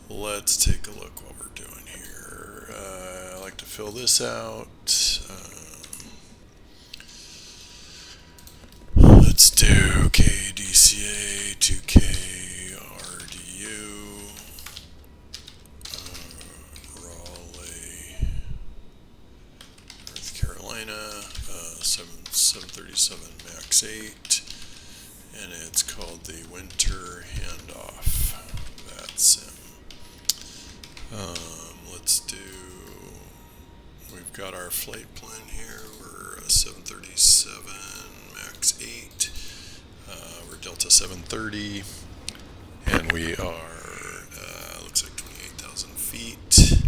let's take a look what we're doing here. I like to fill this out. Let's do KDCA to KRDU. Raleigh, North Carolina, 737 MAX 8, and it's called the Winter Handoff. Vatsim. Let's do, we've got our flight plan here. We're a 737 MAX 8. We're Delta 730, and we are, looks like 28,000 feet.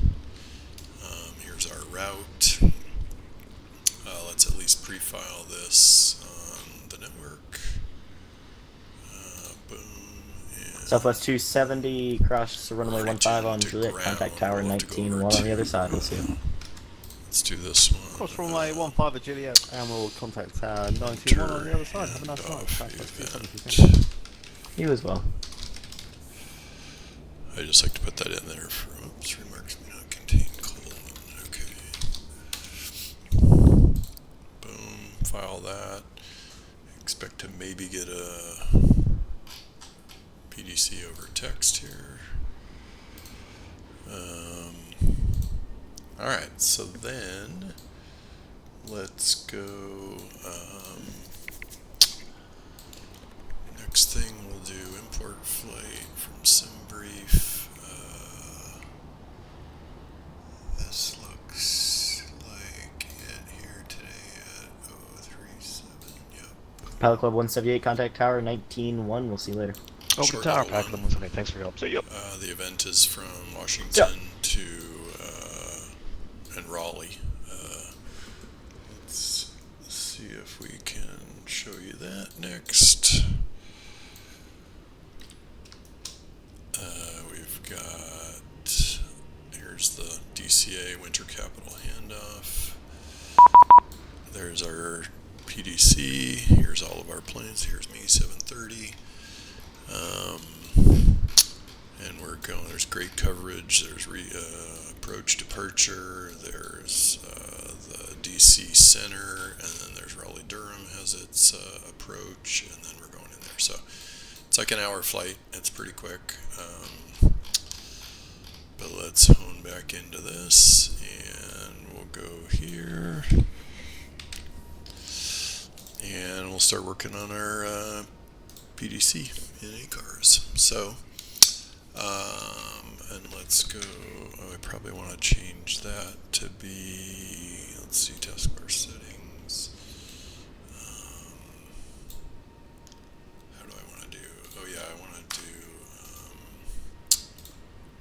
Here's our route. Let's at least pre-file this on the network. Boom. Southwest 270, cross runway 15 on Juliet, contact tower 19, one on the other side, we'll see you. Let's do this one. Cross runway 15 at Juliet, and we'll contact tower 19, one on the other side. Have a nice night. Southwest 270. You as well. I just like to put that in there for, oops, remarks may not contain colon. Okay. Boom, file that. Expect to maybe get a PDC over text here. Alright, so then let's go. Next thing we'll do import flight from SimBrief. This looks like it here today at 037. Yep. Pilot Club 178, contact tower 19, 1, we'll see you later. Open tower, Pilot Club 178, thanks for your help. So, yep. The event is from Washington to and Raleigh. Let's see if we can show you that next. We've got, here's the DCA Winter Capital Handoff. There's our PDC. Here's all of our planes. Here's me 730. And we're going, there's great coverage. There's approach departure. There's the DC Center, and then there's Raleigh Durham has its approach, and then we're going in there. So it's like an hour flight. It's pretty quick. But let's hone back into this, and we'll go here, and we'll start working on our PDC in ACARS. So, and let's go, I probably want to change that to be, let's see, taskbar settings. How do I want to do, oh yeah, I want to do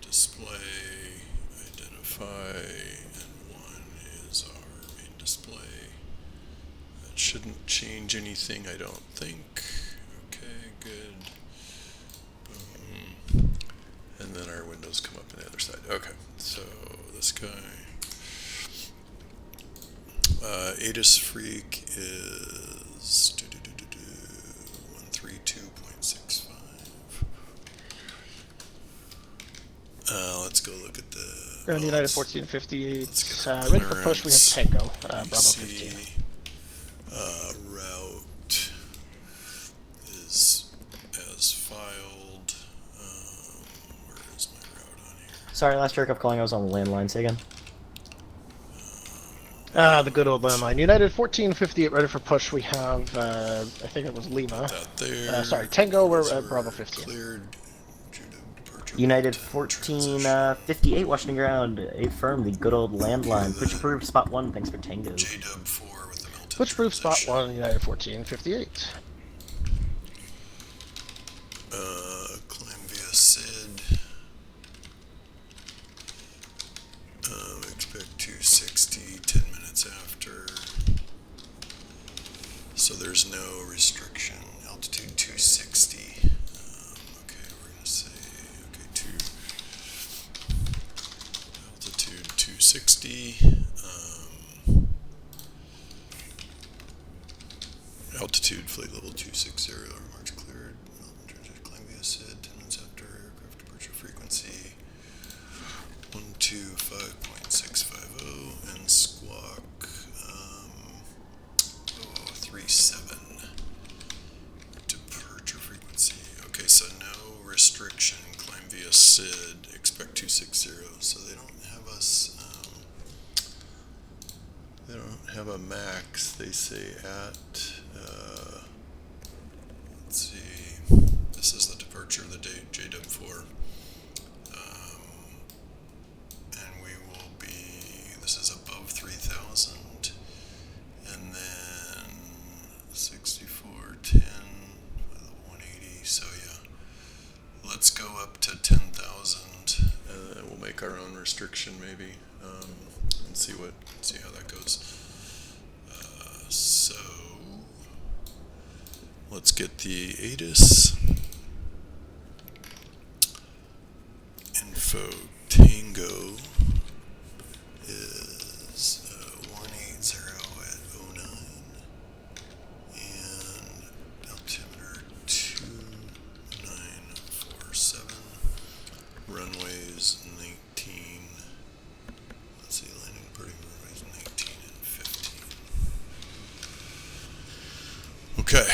display, identify, and one is our main display. That shouldn't change anything, I don't think. Okay, good. Boom. And then our windows come up on the other side. Okay, so this guy. ATIS Freak is 132.65. Let's go look at the. United 1458. Ready for push, we have Tango. Bravo 15. Route is as filed. Where is my route on here? Sorry, last jerk up calling, I was on the landline, say again. The good old landline. United 1458, ready for push. We have, I think it was Lima. That there. Sorry, Tango, we're at Bravo 15. Cleared. United 1458, Washington ground, affirm the good old landline. Push approved, spot 1, thanks for Tango. JW 4 with the melted Push proof, spot transition. 1, United 1458. Claim via SID. Expect 260, 10 minutes after. So there's no restriction. Altitude 260. Okay, we're going to say, okay, altitude 260. Altitude, flight level 260, remarks cleared. Claim via SID, 10 minutes after aircraft departure frequency. 5.650 and squawk 37. Departure frequency. Okay, so no restriction. Climb via SID. Expect 260. So they don't have us. They don't have a max. They say at. Let's see. This is the departure of the day, JW4. And we will be. This is above 3,000. And then 6410, 180. So yeah, let's go up to 10,000, and then we'll make our own restriction maybe, and see how that goes. So let's get the ATIS info. Tango is 180 at 09, and altimeter 2947, runways 19, let's see, landing departing runways 19 and 15. Okay,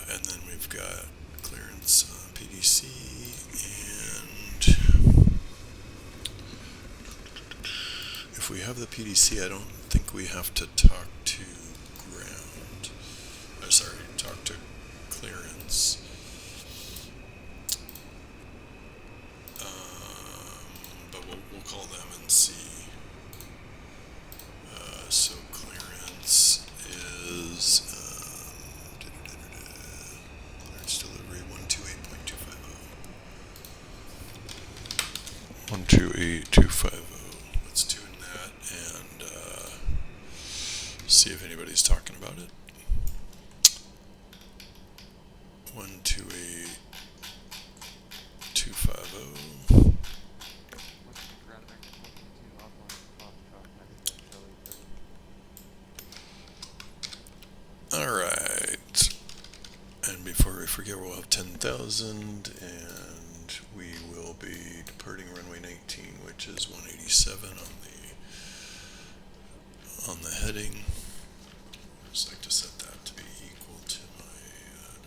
and then we've got clearance on PDC, and if we have the PDC, I don't think we have to talk to ground. Sorry, talk to clearance. But we'll call them and see. So clearance is clearance delivery 128.250. 128.250. Let's tune that and see if anybody's talking about it. 128.250. All right. And before we forget, we'll have 10,000, and we will be departing runway 19, which is 187 on the heading. I'd just like to set that to be equal to my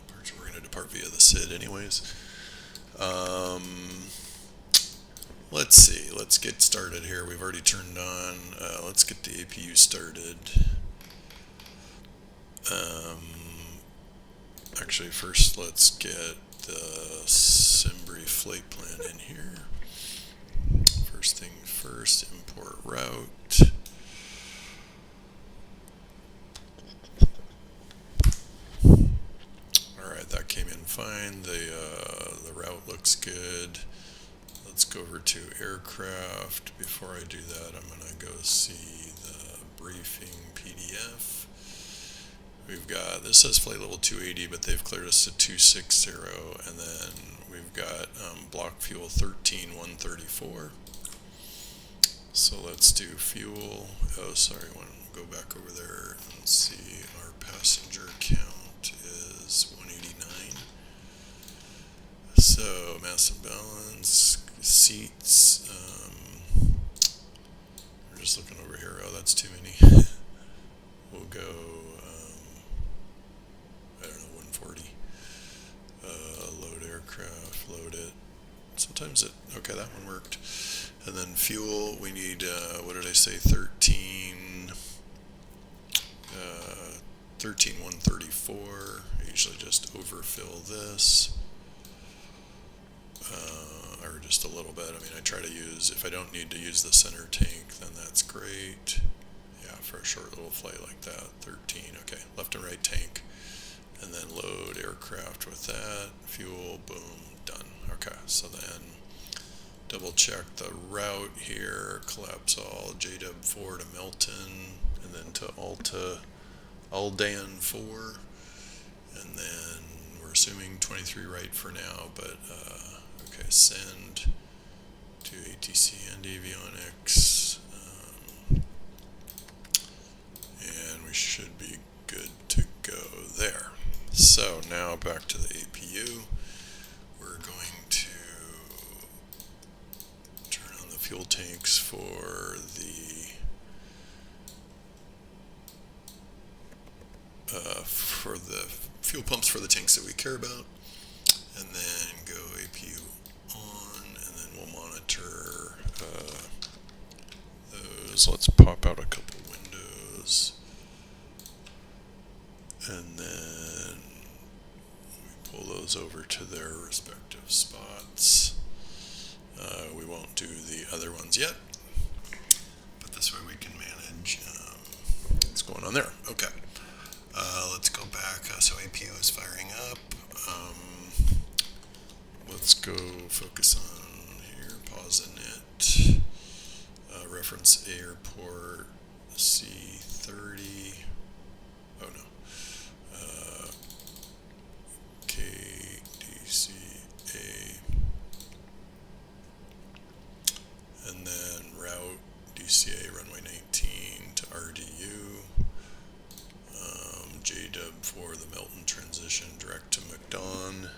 departure. We're going to depart via the SID anyways. Let's see. Let's get started here. We've already turned on. Let's get the APU started. Actually, first let's get the Simbri flight plan in here. First thing first, import route. Alright, that came in fine. The route looks good. Let's go over to aircraft. Before I do that, I'm going to go see the briefing PDF. We've got, this says flight level 280, but they've cleared us to 260, and then we've got block fuel 13134. So let's do fuel. Oh, sorry, I want to go back over there and see our passenger count is 189. So mass and balance, seats. We're just looking over here. Oh, that's too many. We'll go. I don't know, 140. Load aircraft, load it. Sometimes it, okay, that one worked. And then fuel, we need, what did I say, 134. I usually just overfill this. Or just a little bit. I mean, I try to use, if I don't need to use the center tank, then that's great. Yeah, for a short little flight like that, 13, okay, left and right tank. And then load aircraft with that, fuel, boom, done. Okay, so then double check the route here, collapse all, JW4 to Milton, and then to Aldan 4, and then we're assuming 23 right for now, but okay, send to ATC and avionics, and we should be good to go there. So now back to the APU. We're going to turn on fuel tanks for the fuel pumps for the tanks that we care about, and then go APU on, and then we'll monitor those. Let's pop out a couple windows, and then we pull those over to their respective spots. We won't do the other ones yet, but this way we can manage what's going on there. Okay, let's go back. So APU is firing up. Let's go focus on here, pause init, reference Airport C30, oh no, KDCA, and then route DCA runway 19 to RDU, JDub for the Melton transition direct to McDon.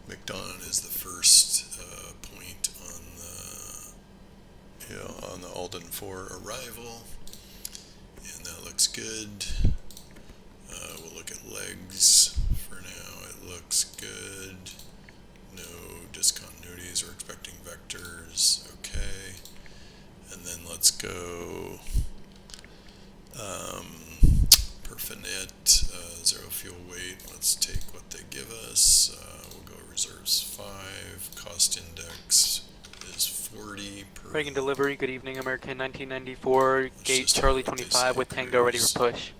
McDon is the first point on the Alden 4 arrival, and that looks good. We'll look at legs for now. It looks good. No discontinuities. We're expecting vectors. Okay, and then let's go Perfinite, zero fuel weight. Let's take what they give us. We'll go reserves 5. Cost index is 40 per. Reagan delivery, good evening, American 1994, gate just Charlie what they 25 say, with Tango ready cruise. for push.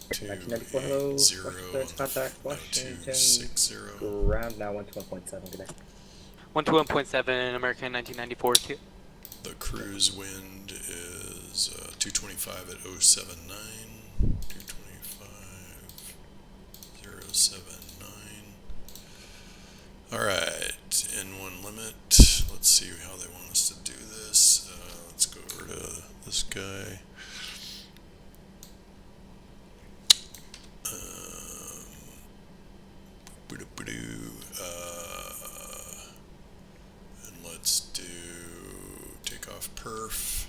1994, hello. 0, First contact, Washington. 260. Ground now 121.7, good day. 121.7, American 1994, too. The cruise wind is 225 at 079. 225 079. Alright, N1 limit. Let's see how they want us to do this. Let's go over to this guy. And let's do takeoff perf,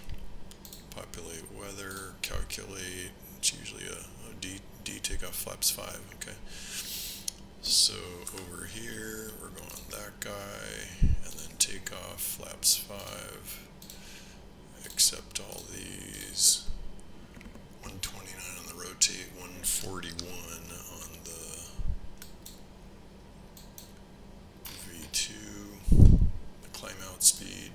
populate weather, calculate. It's usually a D takeoff flaps 5. Okay. So over here we're going that guy, and then takeoff flaps 5. Accept all these. 129 on the rotate, 141 on the V2, the climb out speed,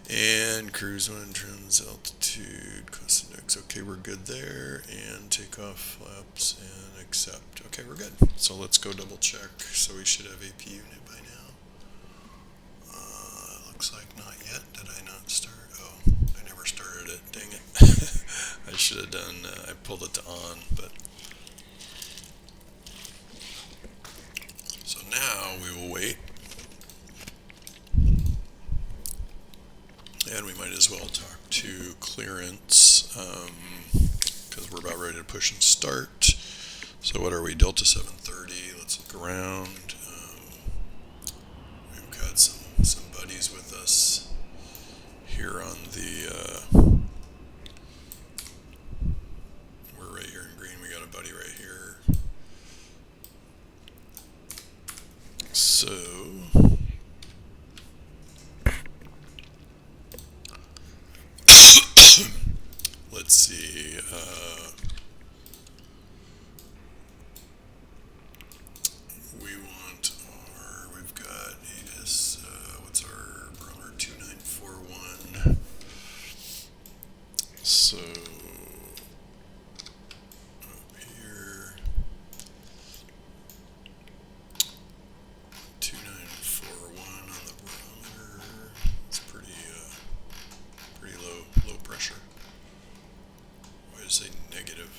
and cruise wind, trims, altitude, cost index. Okay, we're good there, and takeoff flaps and accept. Okay, we're good. So let's go double check. So we should have AP unit by now. Looks like not yet. Did I not start? Oh, I never started it. Dang it. I should have done, I pulled it to on, but. So now we will wait. And we might as well talk to clearance, because we're about ready to push and start. So what are we, Delta 730? Let's look around. We've got some buddies with us here on the, we're right here in green. We got a buddy right here. So let's see. We've got ATIS, what's our barometer? 2941. So up here, 2941 on the barometer. It's pretty low pressure. Why did I say negative?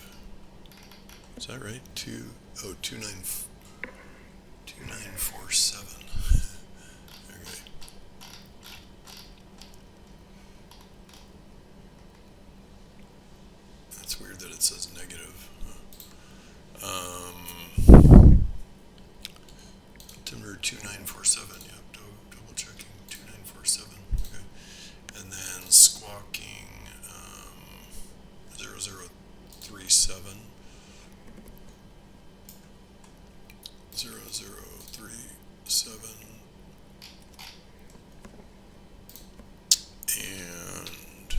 Is that right? 2947. Okay. That's weird that it says negative. altimeter 2947, yep, double checking, 2947, okay. And then squawking, 0037, 0037, and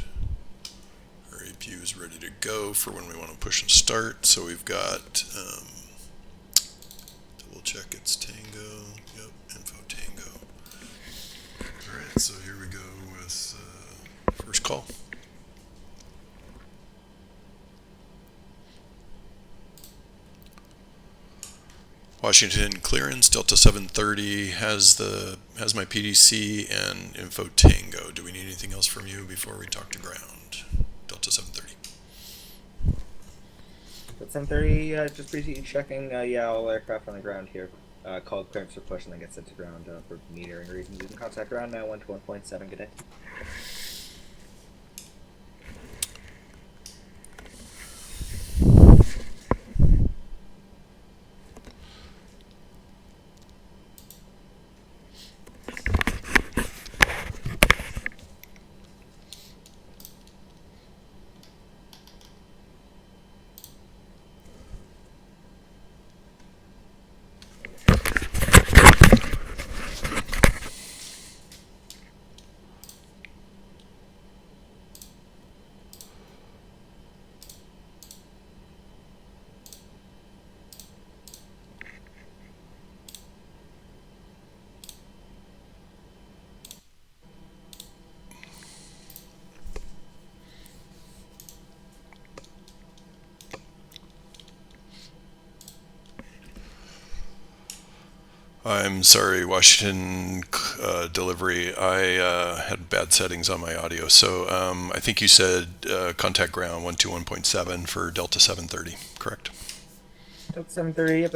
our APU is ready to go for when we want to push and start. So we've got, double check it's Tango, yep, info Tango. Alright, so here we go with first call. Washington clearance, Delta 730 has my PDC and info Tango. Do we need anything else from you before we talk to ground? Delta 730. At 7:30, just briefly checking. Yeah, all aircraft on the ground here. Called clearance for push and then get sent to ground for metering reasons. You can contact ground now 121.7. Good day. I'm sorry, Washington delivery. I had bad settings on my audio. So I think you said contact ground 121.7 for Delta 730, correct? Delta 7:30. Yep,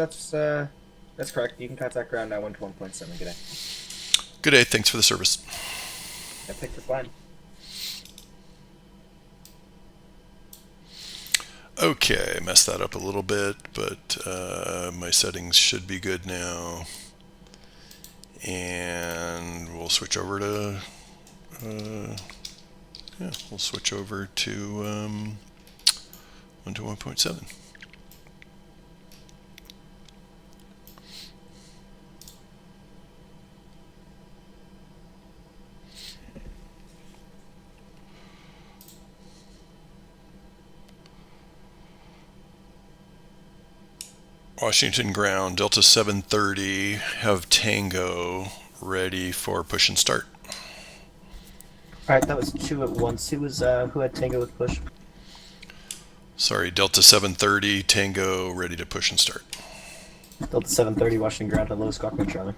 that's correct. You can contact ground now 121.7. Good day. Good day, thanks for the service. Yeah, thanks for flying. Okay, I messed that up a little bit, but my settings should be good now. And we'll switch over to, we'll switch over to 121.7. Washington ground, Delta 730, have Tango ready for push and start. Alright, that was 2 at once. Who had Tango with push? Sorry, Delta 730, Tango ready to push and start. Delta 730, Washington ground, hello, Squawk Charlie.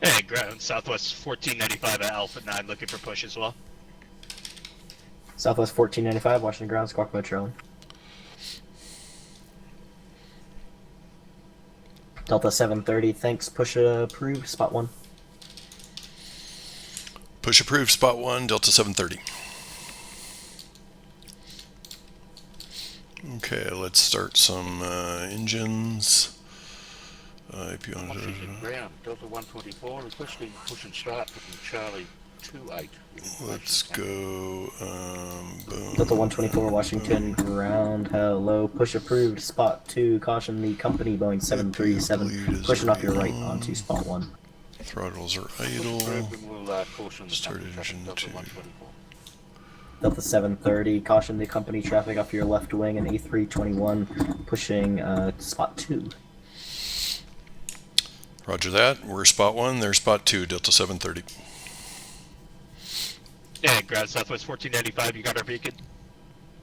Hey, ground, Southwest 1495 at Alpha 9, looking for push as well. Southwest 1495, Washington ground, Squawk Charlie. Delta 730, thanks, push approved, spot 1. Push approved, spot 1, Delta 730. Okay, let's start some engines. Washington ground, Delta 124, requesting push and start from Charlie 28. Let's go, boom. Delta 124, Washington ground, hello, push approved, spot 2, caution the company, Boeing 737, pushing off your right onto spot 1. Throttles are idle. Start engine 2. Delta 730, caution the company, traffic off your left wing, and A321, pushing spot 2. Roger that, we're spot 1, they're spot 2, Delta 730. Yeah, ground, Southwest 1495, you got our beacon?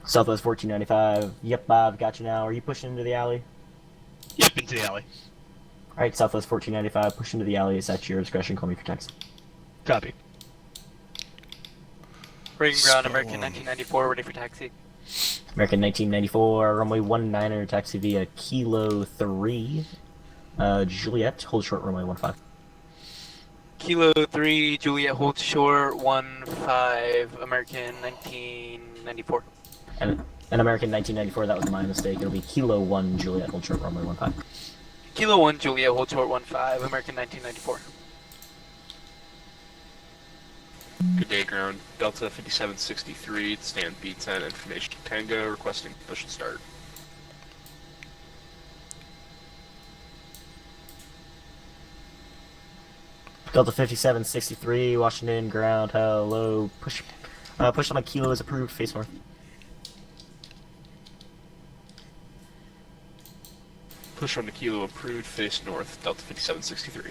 Southwest 1495, yep, Bob, got you now. Are you pushing into the alley? Yep, into the alley. Alright, Southwest 1495, push into the alley, it's at your discretion, call me for text. Copy. Breaking ground, American 1994, ready for taxi. American 1994, runway 19er, taxi via Kilo 3, Juliet, hold short, runway 15. Kilo 3, Juliet, hold short, 15, American 1994. An American 1994, that was my mistake. It'll be Kilo 1 Juliet, hold short runway 15. Kilo 1 Juliet, hold short 15, American 1994. Good day, ground. Delta 5763, stand B10, information Tango, requesting push and start. Delta 5763, Washington ground, hello. Push on a Kilo is approved, face north. Push on the Kilo approved, face north, Delta 5763.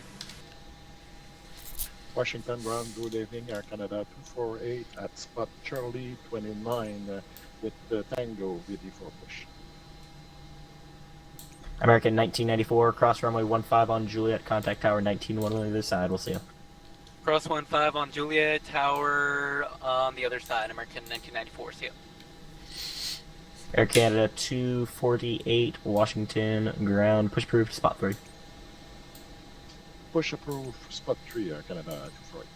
Washington ground, good evening, Air Canada 248 at spot Charlie 29 with the Tango VD for push. American 1994, cross runway 15 on Juliet, contact tower 19 on the other side, we'll see you. Cross 15 on Juliet, tower on the other side, American 1994, see you. Air Canada 248, Washington ground, push approved, spot 3. Push approved, spot 3, Air Canada 248.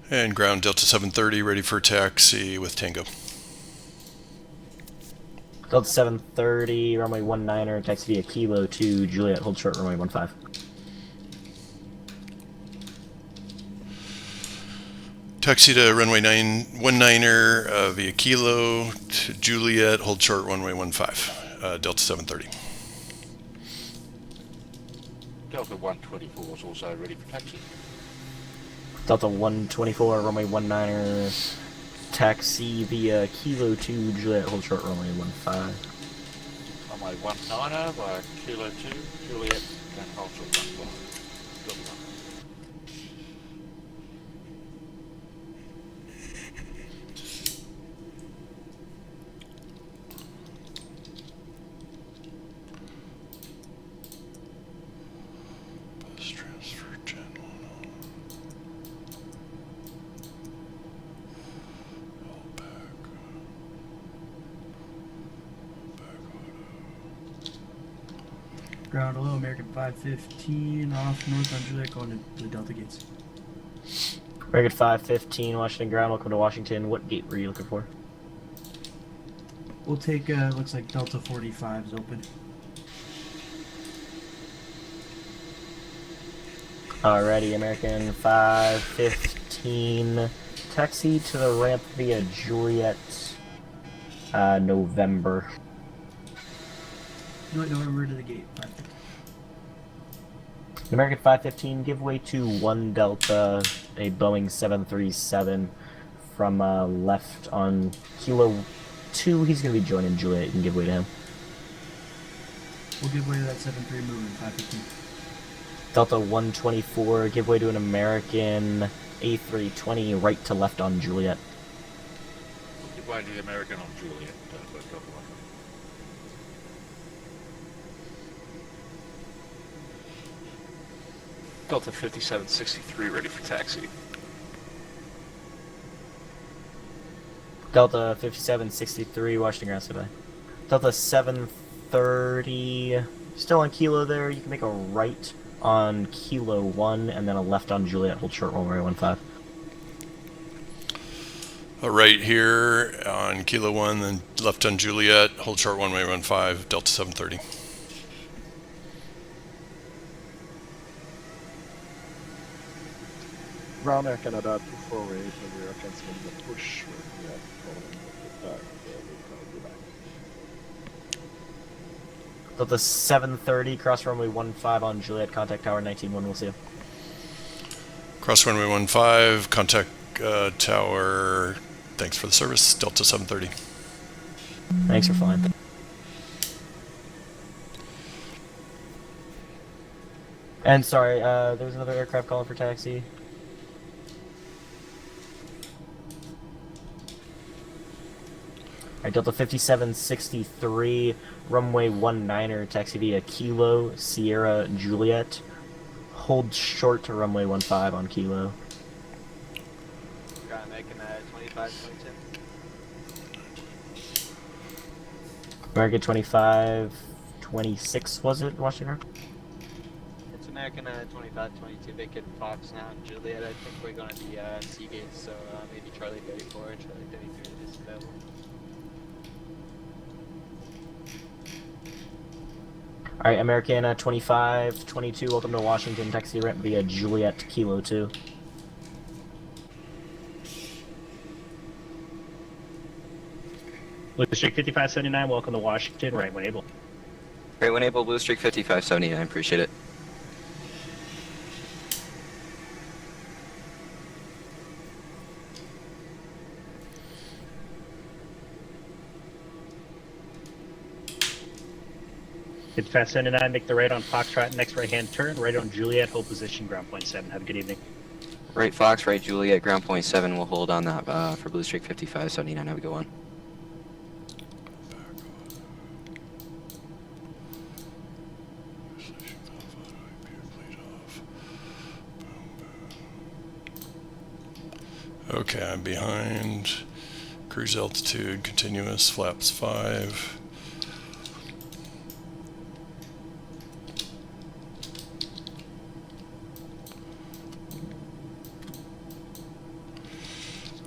And ground Delta 730, ready for taxi with Tango. Delta 730, runway 19er, taxi via Kilo 2, Juliet, hold short runway 15. Taxi to runway 19er via Kilo to Juliet, hold short runway 15, Delta 730. Delta 124 is also ready for taxi. Delta 124, runway 19er, taxi via Kilo 2, Juliet, hold short runway 15. Runway 19er by Kilo 2, Juliet, and hold short 15. Good one. Bus transfer Gen 1 on. All back. Ground hello, American 515, off north on Juliet, going to the Delta gates. American 515, Washington ground, welcome to Washington. What gate were you looking for? We'll take, looks like Delta 45 is open. Alrighty, American 515, taxi to the ramp via Juliet, November. Juliet, November to the gate, 515. American 515, give way to 1 Delta, a Boeing 737 from left on Kilo 2. He's going to be joining Juliet. You can give way to him. We'll give way to that 73 movement, 515. Delta 124, give way to an American A320 right to left on Juliet. We'll give way to the American on Juliet, Delta 1. Delta 5763 ready for taxi. Delta 5763, Washington ground standby. Delta 730, still on Kilo there. You can make a right on Kilo 1 and then a left on Juliet. Hold short runway 15. A right here on Kilo 1, then left on Juliet. Hold short runway 15, Delta 730. Ground Air Canada 248, and we are cancelling the push. We are following the tag. We'll go back. Delta 730, cross runway 15 on Juliet. Contact tower 19-1. We'll see you. Cross runway 15, contact tower. Thanks for the service, Delta 730. Thanks for flying. And sorry, there was another aircraft calling for taxi. Alright, Delta 5763, runway 19er, taxi via Kilo, Sierra, Juliet. Hold short to runway 15 on Kilo. Got making 2522. American 2526, was it, Washington? It's American 2522, Bacon Fox now in Juliet. I think we're going to be Seagate, so maybe Charlie 34, Charlie 33 is available. Alright, American 2522, welcome to Washington, taxi ramp via Juliet, Kilo 2. Blue Streak 5579, welcome to Washington, right when able. Right when able, Blue Streak 5579, appreciate it. It's Fast 79, make the right on Foxtrot, next right hand turn, right on Juliet, hold position, ground point 7. Have a good evening. Right Fox, right Juliet, ground point 7, we'll hold on that for Blue Streak 5579, have a good one. Okay, I'm behind. Cruise altitude, continuous, flaps 5.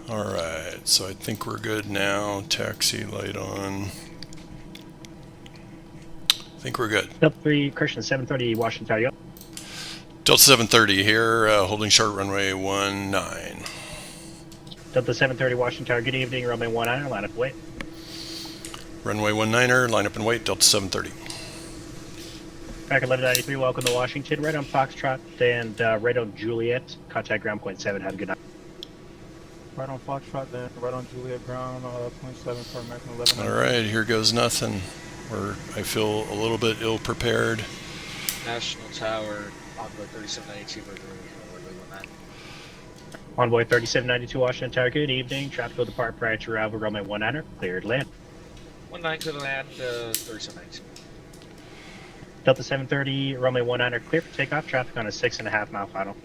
Alright, so I think we're good now. Taxi light on. I think we're good. Delta 3, Christian 730, Washington Tower, you up? Delta 730 here, holding short runway 19. Delta 730, Washington Tower, good evening, runway 19, line up, wait. Runway 19er, line up and wait, Delta 730. Packer 1193, welcome to Washington, right on Foxtrot and right on Juliet, contact ground point 7, have a good night. Right on Foxtrot, then right on Juliet ground, point 7 for American 11. Alright, here goes nothing. I feel a little bit ill prepared. National Tower, Envoy 3792, we're leaving that. Envoy 3792, Washington Tower, good evening, traffic will depart prior to arrival, runway 19er, cleared land. 19 to the land, 3792. Delta 730, runway 19er, clear for takeoff, traffic on a 6.5 mile final.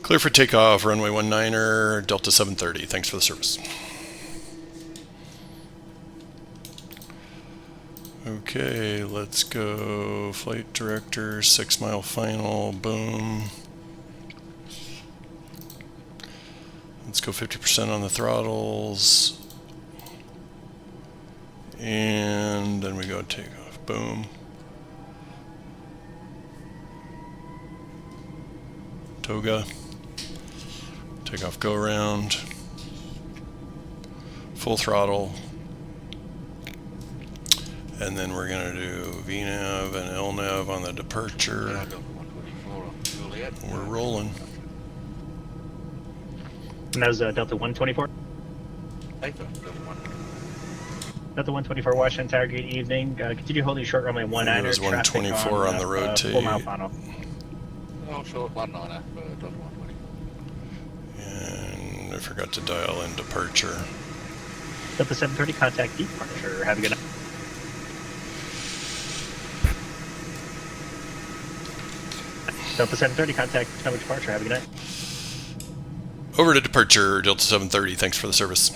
Clear for takeoff, runway 19er, Delta 730. Thanks for the service. Okay, let's go. Flight director, 6 mile final, boom. Let's go 50% on the throttles. And then we go takeoff, boom. Toga. Takeoff, go around. Full throttle. And then we're going to do VNAV and LNAV on the departure. We're rolling. And that was Delta 124? Delta 124, Washington Tower, good evening. Continue holding short runway 19er. It was 124 on the rotate. 4 mile final. Oh, short 19er, Delta 120. And I forgot to dial in departure. Delta 730, contact departure. Have a good night. Delta 730, contact Untitled Departure. Have a good night. Over to departure, Delta 730. Thanks for the service.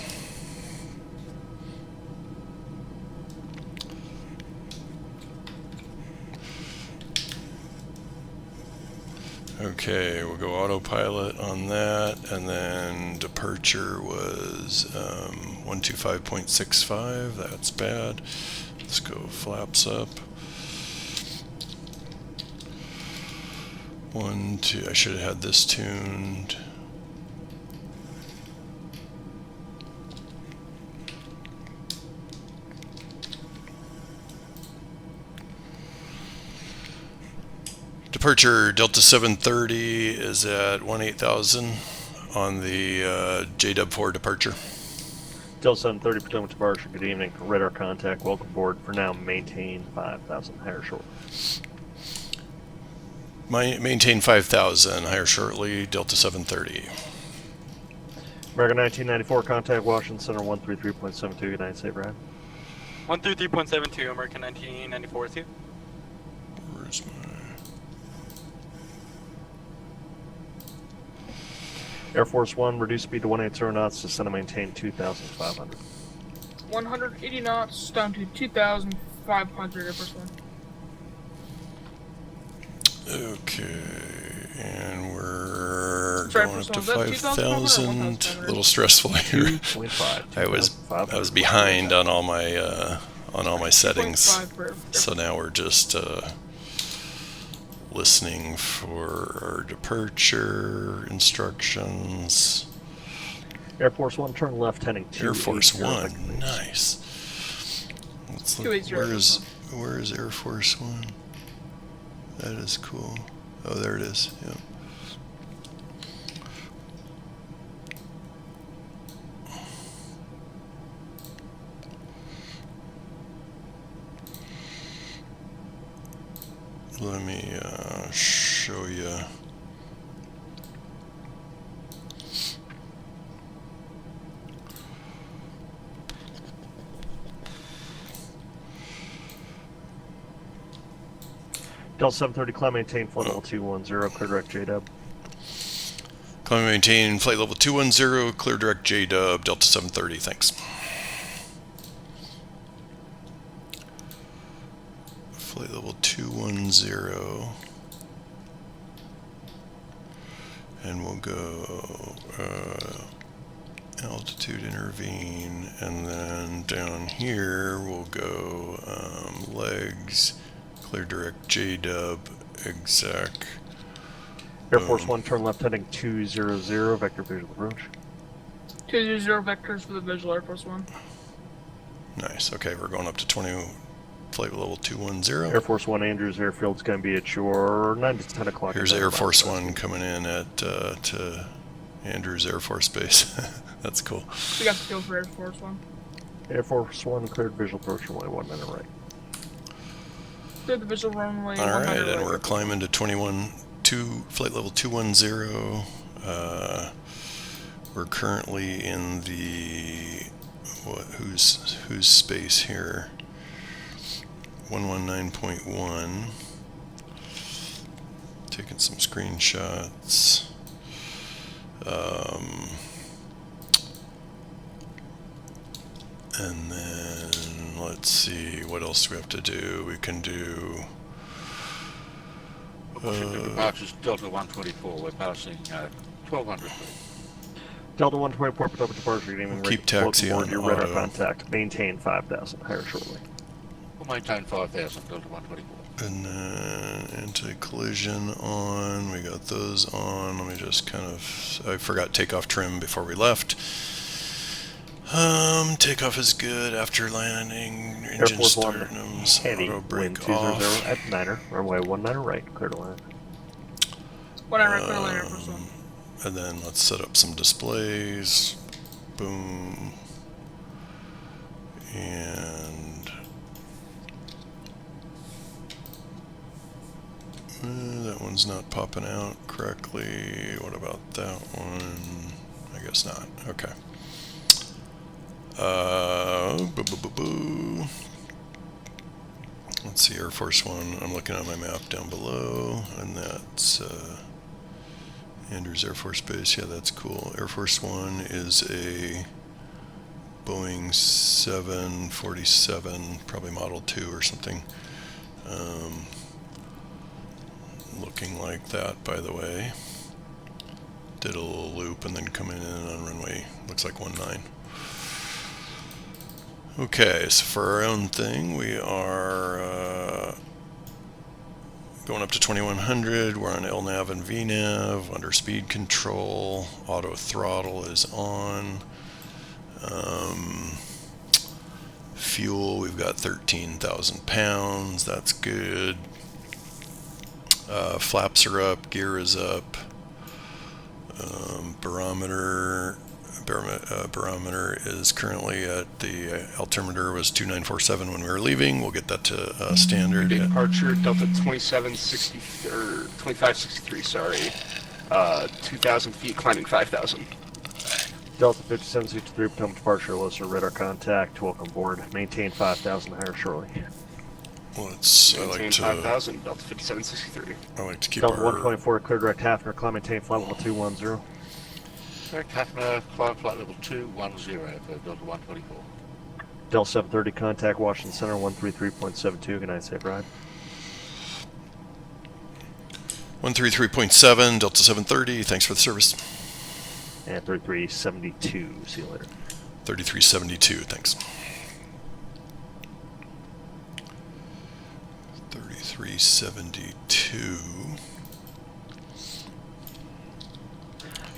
Okay, we'll go autopilot on that, and then departure was 125.65. That's bad. Let's go flaps up. 1, 2. I should have had this tuned. Departure Delta 730 is at 18,000 on the JW4 departure. Delta 730 Potomac departure. Good evening. Radar contact. Welcome aboard. For now, maintain 5,000. Higher short. Maintain 5,000. Higher shortly. Delta 730. American 1994 contact. Washington Center 133.72. Good night. Safe ride. 133.72. American 1994 is here. Where's my... Airforce One, reduce speed to 180 knots, descend and maintain 2,500. 180 knots, down to 2,500 Air Force One. Okay, and we're going up to 5,000. A little stressful here. I was behind on all my settings, so now we're just listening for our departure instructions. Air Force One, turn left heading 280. Air Force One, nice. Let's look, where is Air Force One? That is cool. Oh, there it is. Yep. Let me show you. Delta 730, climb maintain flight level 210, clear direct JW. Climb maintain flight level 210, clear direct JW, Delta 730, thanks. Flight level 210, and we'll go altitude intervene, and then down here we'll go legs, clear direct JW, exec. Air Force One, turn left heading 200, vector visual approach. 200 vectors for the visual Air Force One. Nice, okay, we're going up to 20. Flight level 210. Air Force One, Andrews Airfield's going to be at your 9 to 10 o'clock. Here's Air Force One coming in at to Andrews Air Force Base. That's cool. We got the field for Air Force One. Air Force One, cleared visual approach runway 1 minute right. Cleared the visual runway 1 Alright, minute right. and we're climbing to flight level 210. We're currently in the whose space here? 119.1. Taking some screenshots. And then let's see, what else do we have to do? We can do departures Delta 124. We're passing 1,200 feet. Delta 124, Potomac departure. We'll keep taxi on your auto. radar contact. Maintain 5,000. Higher shortly. We'll maintain 5,000. Delta 124. And then anti-collision on. We got those on. Let me just kind of. I forgot takeoff trim before we left. Takeoff is good after landing. Engine sternums. Auto brake off. At 9er. Runway 19 right. Clear to land. 1 right, clear to land, Air Force One. And then let's set up some displays. Boom. And that one's not popping out correctly. What about that one? I guess not. Okay. Let's that's the Airforce One. I'm looking at my map down below, and that's Andrews Air Force Base. Yeah, that's cool. Airforce One is a Boeing 747, probably Model 2 or something. Looking like that, by the way. Did a little loop and then coming in on runway, looks like 19. Okay, so for our own thing, we are going up to 2100. We're on LNAV and VNAV, under speed control. Auto throttle is on. Fuel, we've got 13,000 pounds. That's good. Flaps are up, gear is up. Barometer is currently at the altimeter was 2947 when we were leaving. We'll get that to standard. Departure Delta 2563. Sorry, 2,000 feet, climbing 5,000. Delta 5763, become departure. Listener radar contact. Welcome aboard. Maintain 5,000 higher shortly. Let's. Maintain 5,000. Delta 5763. I like to keep Delta our 124, clear direct Hafner. Climb, maintain flight level 210. Direct Hafner, climb flight level 210 for Delta 124. Delta 730, contact Washington Center 133.72. Good night, safe ride. 133.7, Delta 730. Thanks for the service. And 3372. See you later. 3372. Thanks. 3372.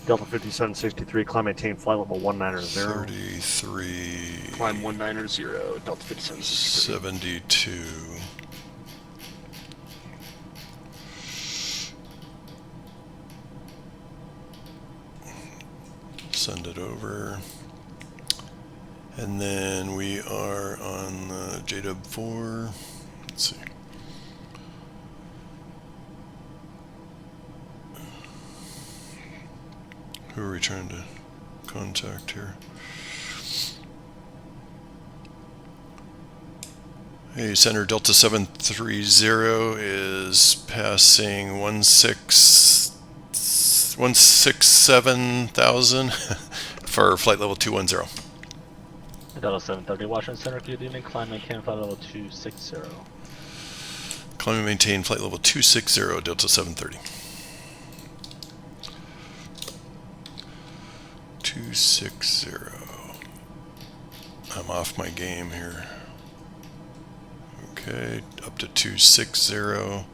Delta 5763, climb, maintain flight level 190. 33. Climb 190. Delta 5763. 72. Send it over. And then we are on the JW 4. Let's see. Who are we trying to contact here? Hey, Center Delta 730 is passing 167,000 for flight level 210. Delta 730, Washington Center, good evening. Climb, maintain flight level 260. Climb and maintain flight level 260, Delta 730. 260. I'm off my game here. Okay, up to 260.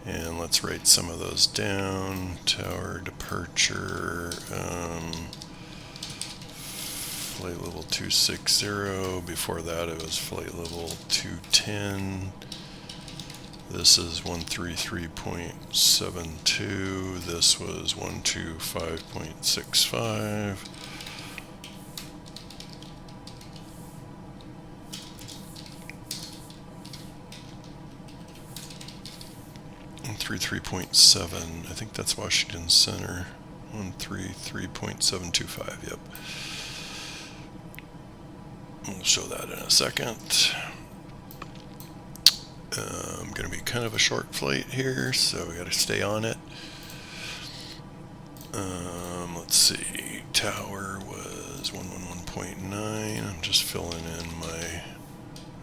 And let's write some of those down. Tower departure. Flight level 260. Before that it was flight level 210. This is 133.72. This was 125.65. And 33.7. I think that's Washington Center. 133.725. Yep. We'll show that in a second. Going to be kind of a short flight here, so we got to stay on it. Let's see. Tower was 111.9. I'm just filling in my,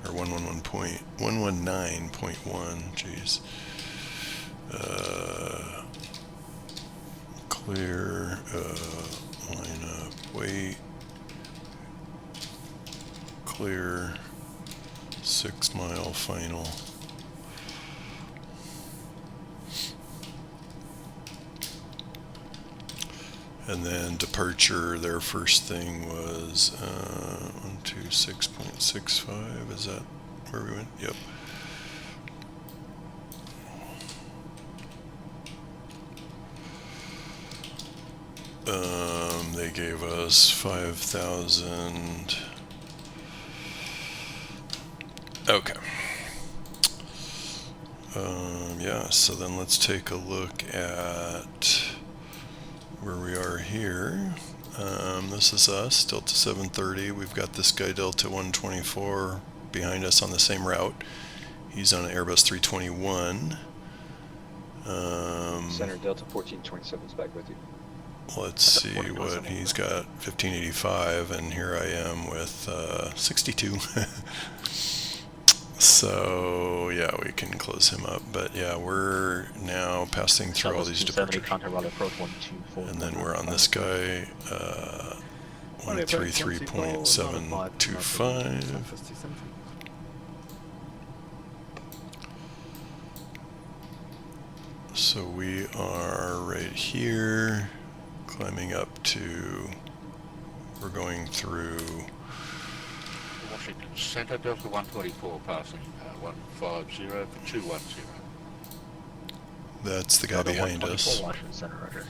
or 119.1. Jeez. Clear. Line up. Wait. Clear. 6 mile final. And then departure, their first thing was 126.65. Is that where we went? Yep. They gave us 5,000. Okay. Yeah, so then let's take a look at where we are here. This is us, Delta 730. We've got this guy, Delta 124, behind us on the same route. He's on an Airbus 321. Center Delta 1427 is back with you. Let's see what he's got. 1585, and here I am with 62. So yeah, we can close him up. But yeah, we're now passing through all these departures. And then we're on this guy, 133.725. So we are right here, climbing up to, we're going through Washington Center Delta 124 passing 150 for 210. That's the guy behind us. Washington Center, Roger.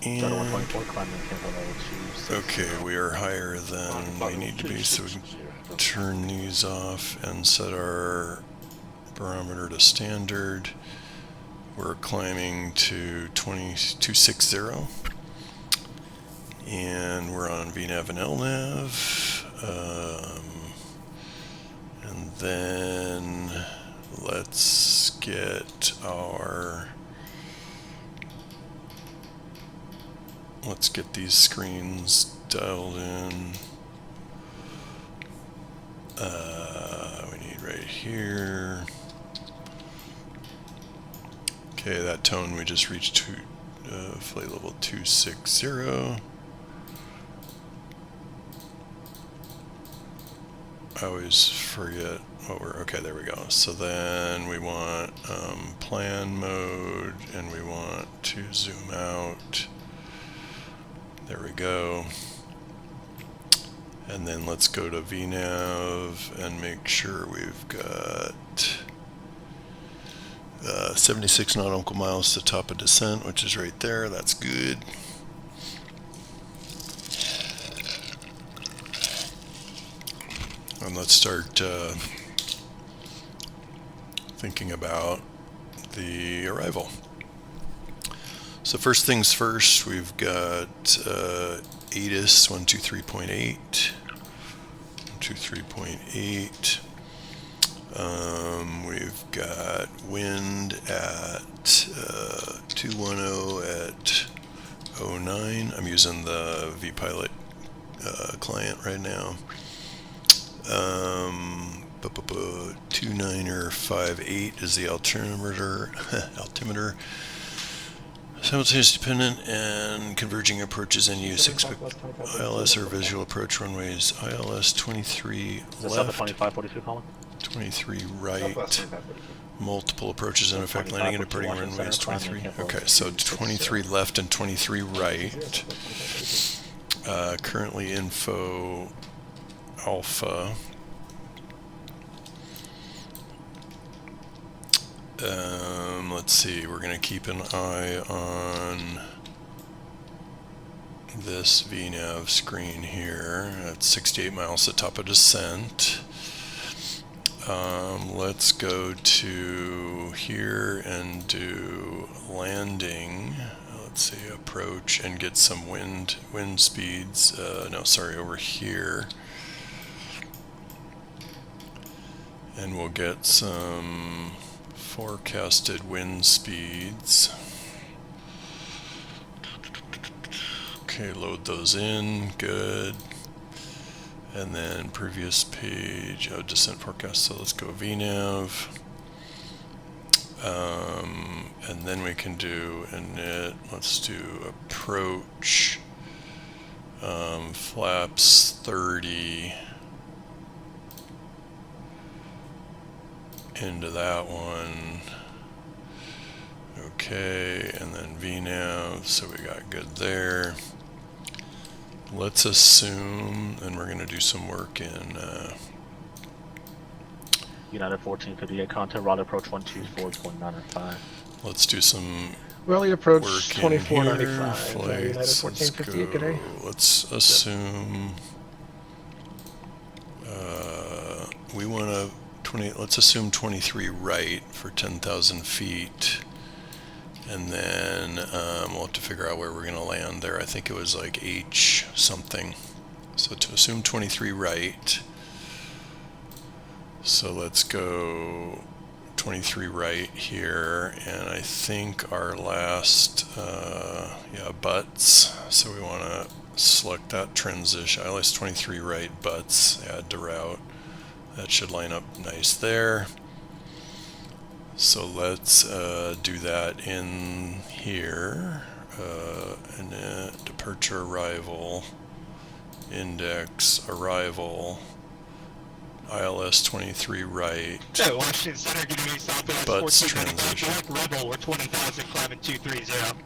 And okay, we are higher than we need to be, so we can turn these off and set our barometer to standard. We're climbing to 2260, and we're on VNAV and LNAV, and then let's get these screens dialed in. We need right here. Okay, that tone we just reached to flight level 260. I always forget what we're, okay, there we go. So then we want plan mode, and we want to zoom out. There we go. And then let's go to VNAV and make sure we've got 76 nautical miles to top of descent, which is right there. That's good. And let's start thinking about the arrival. So first things first, we've got ATIS 123.8. 123.8. We've got wind at 210 at 09. I'm using the vPilot client right now. 2958 is the altimeter. Simultaneous dependent and converging approaches in use. Expect ILS or visual approach runways. ILS 23 left. 2542 column? 23 right. Multiple approaches in effect. Landing and departing runways 23. Okay, so 23 left and 23 right. Currently info alpha. Let's see, we're going to keep an eye on this VNAV screen here at 68 miles to top of descent. Let's go to here and do landing. Let's see, approach and get some wind speeds. No, sorry, over here. And we'll get some forecasted wind speeds. Okay, load those in, good. And then previous page, descent forecast, so let's go VNAV. And then we can do init, let's do approach, flaps 30. Into that one. Okay, and then VNAV, so we got good there. Let's assume, and we're going to do some work in United 1458 content, Raleigh Approach 124.905. Let's do some Raleigh Approach work 2495. in here. Flights, let's United 1458, good day. Let's assume we want to let's assume 23 right for 10,000 feet, and then we'll have to figure out where we're going to land there. I think it was like H something. So to assume 23 right, So let's go 23 right here, and I think our last, yeah, butts. So we want to select that transition. ILS 23 right butts, add to route. That should line up nice there. So let's do that in here. And departure arrival, index arrival, ILS 23 right. So Washington Center going to be southwest Butts 1495 Black Rebel, we're 20,000 climbing 230.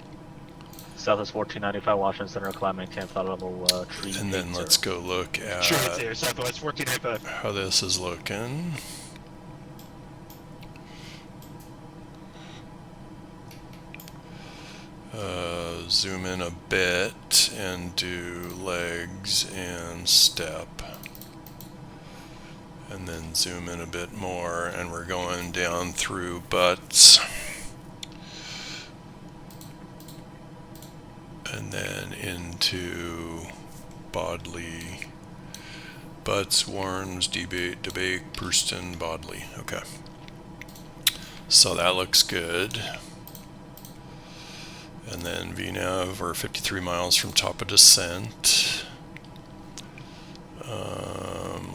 Southwest 1495 Washington Center climbing 10th level tree. And then let's go look at Sure, it's there, southwest 1495. how this is looking. Zoom in a bit and do legs and step. And then zoom in a bit more, and we're going down through butts. And then into Bodley, Butts, Warnes, DeBake, Purston, Bodley. Okay. So that looks good. And then VNAV, we're 53 miles from top of descent.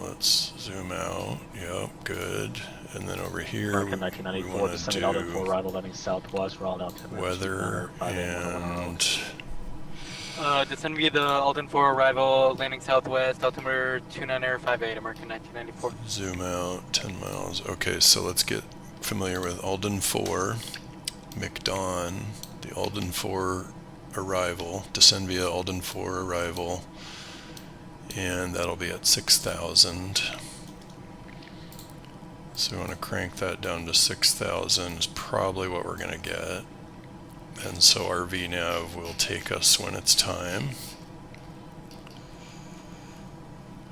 Let's zoom out. Yep, good. And then over here, American 1994, descending out for arrival landing southwest, Raleigh altimeter. Weather and descend via the Alden 4 arrival, landing southwest, altimeter 2958, American 1994. zoom out 10 miles. Okay, so let's get familiar with Alden 4, McDon, the Alden 4 arrival, descend via Alden 4 arrival, and that'll be at 6,000. So we want to crank that down to 6,000 is probably what we're going to get. And so our VNAV will take us when it's time.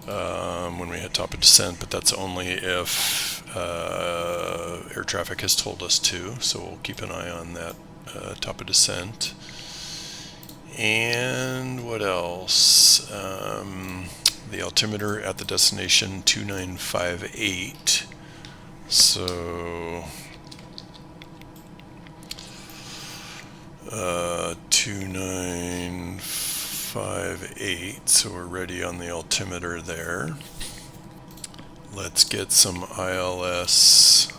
When we hit top of descent, but that's only if air traffic has told us to, so we'll keep an eye on that top of descent. And what else? The altimeter at the destination 2958. So 2958, so we're ready on the altimeter there. Let's get some ILS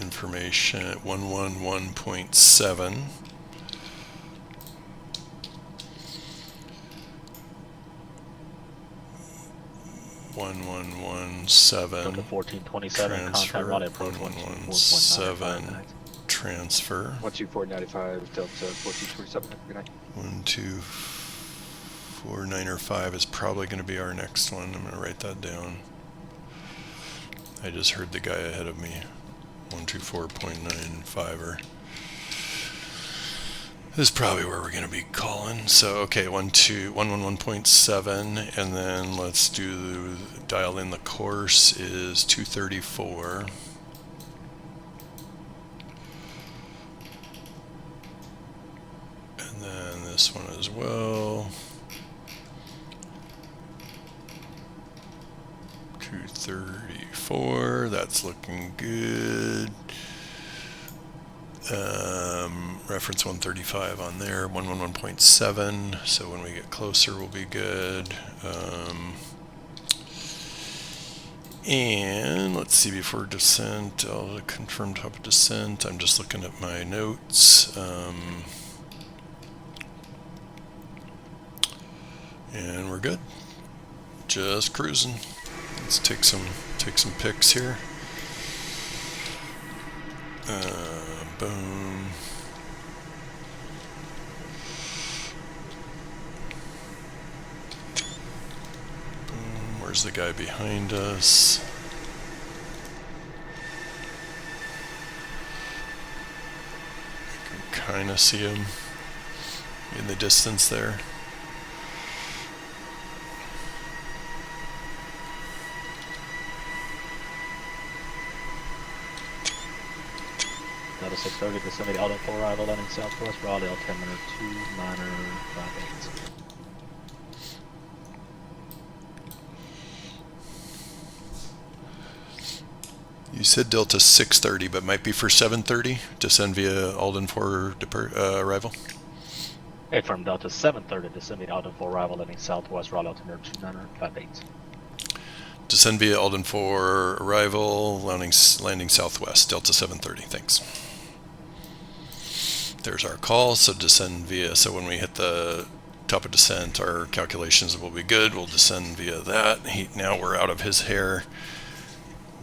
information at 111.7. Go to 1427, contact Raleigh Approach 111.7 transfer. 12495, Delta 1427, good night. 12495 is probably going to be our next one. I'm going to write that down. I just heard the guy ahead of me. 124.95er. This is probably where we're going to be calling. So, okay, 111.7, and then let's dial in the course is 234. And then this one as well. 234, that's looking good. Reference 135 on there, 111.7, so when we get closer we'll be good. And let's see, before descent, I'll confirm top of descent. I'm just looking at my notes. And we're good. Just cruising. Let's take some pics here. Boom. Boom. Where's the guy behind us? I can kind of see him in the distance there. Delta 630, descending Alden 4 arrival, landing southwest, Raleigh altimeter 2958. You said Delta 630, but might be for 730. Descend via Alden for arrival. Hey, from Delta 730, descend via Alden for arrival, landing southwest, Raleigh altimeter 2958. Descend via Alden for arrival, landing southwest, Delta 730. Thanks. There's our call. So descend via. So when we hit the top of descent, our calculations will be good. We'll descend via that. Now we're out of his hair.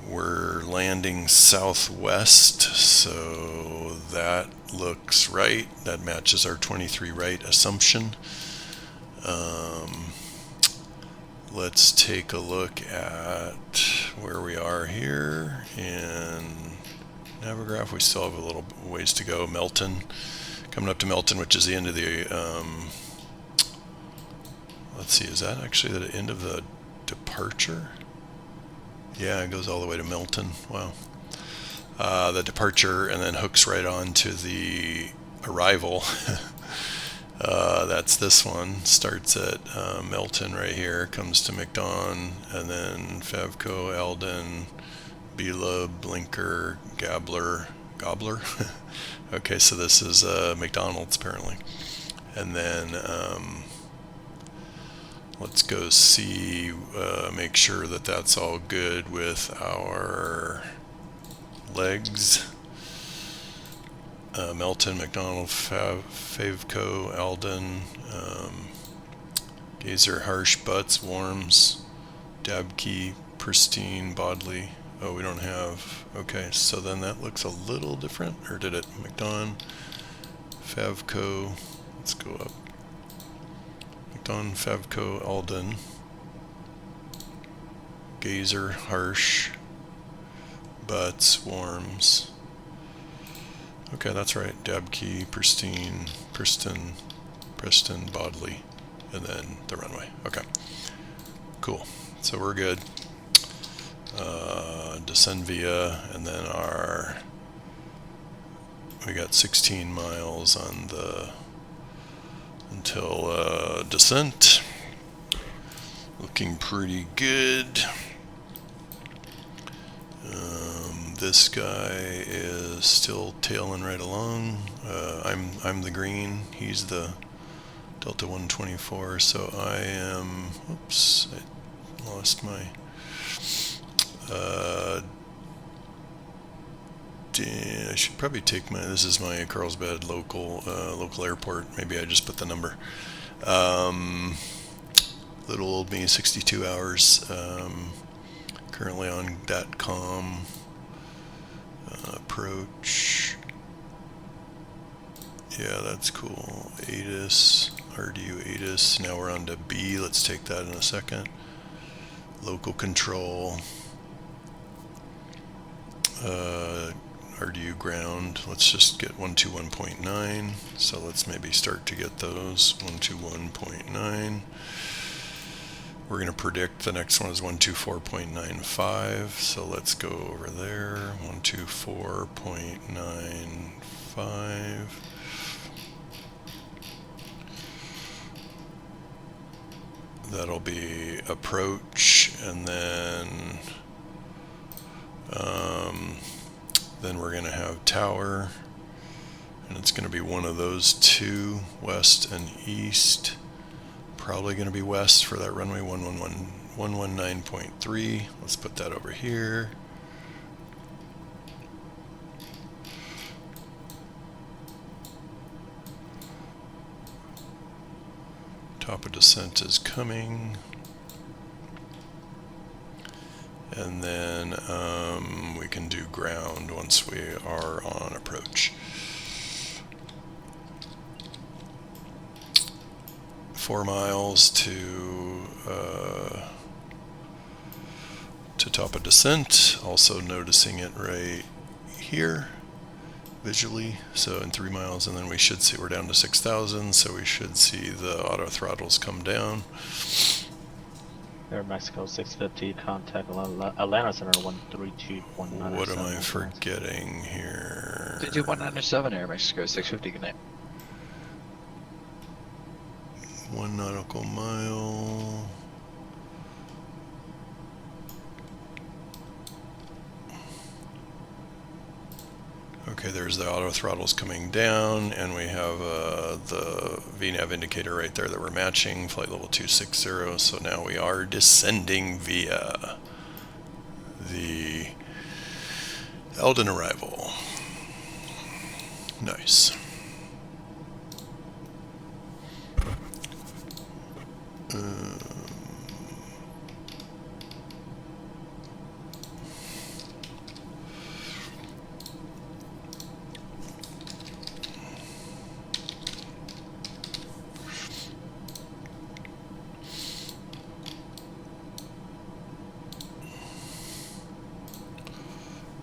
We're landing southwest, so that looks right. That matches our 23 right assumption. Let's take a look at where we are here in Navigraph. We still have a little ways to go. Melton, coming up to Melton, which is the end of the, let's see, is that actually the end of the departure? Yeah, it goes all the way to Melton. Wow. The departure, and then hooks right on to the arrival. That's this one. Starts at Melton right here, comes to McDon, and then Favco, Alden, Bela, Blinker, Gobbler. Okay, so this is McDonald's apparently. And then let's go see, make sure that that's all good with our legs. Melton, McDonald, Favco, Alden, Gazer, Harsh, Butts, Worms, Dabkey, Pristine, Bodley. Oh, we don't have, okay, so then that looks a little different, or did it? McDon, Favco, let's go up. McDon, Favco, Alden, Gazer, Harsh, Butts, Worms. Okay, that's right. Dabkey, Pristine, Preston, Bodley, and then the runway. Okay, cool. So we're good. Descend via, and then we got 16 miles on the until descent. Looking pretty good. This guy is still tailing right along. I'm the green. He's the Delta 124. So I am. Oops, I lost my. I should probably take my. This is my Carlsbad local airport. Maybe I just put the number. Little old me, 62 hours. Currently on .com. Approach. Yeah, that's cool. ATIS, RDU ATIS. Now we're on to B. Let's take that in a second. Local control. RDU ground. Let's just get 121.9. So let's maybe start to get those. 121.9. We're going to predict the next one is 124.95, so let's go over there. 124.95. That'll be approach, and then we're going to have tower, and it's going to be one of those two, west and east. Probably going to be west for that runway 119.3. Let's put that over here. Top of descent is coming. And then we can do ground once we are on approach. 4 miles to top of descent. Also noticing it right here visually. So in 3 miles, and then we should see we're down to 6,000. So we should see the auto throttles come down. Air Mexico 650, contact Atlanta Center 132.9. What am I forgetting here? 22197 Air Mexico 650, good night. 1 nautical mile. Okay, there's the auto throttles coming down, and we have the VNAV indicator right there that we're matching, flight level 260. So now we are descending via the Eldon arrival. Nice.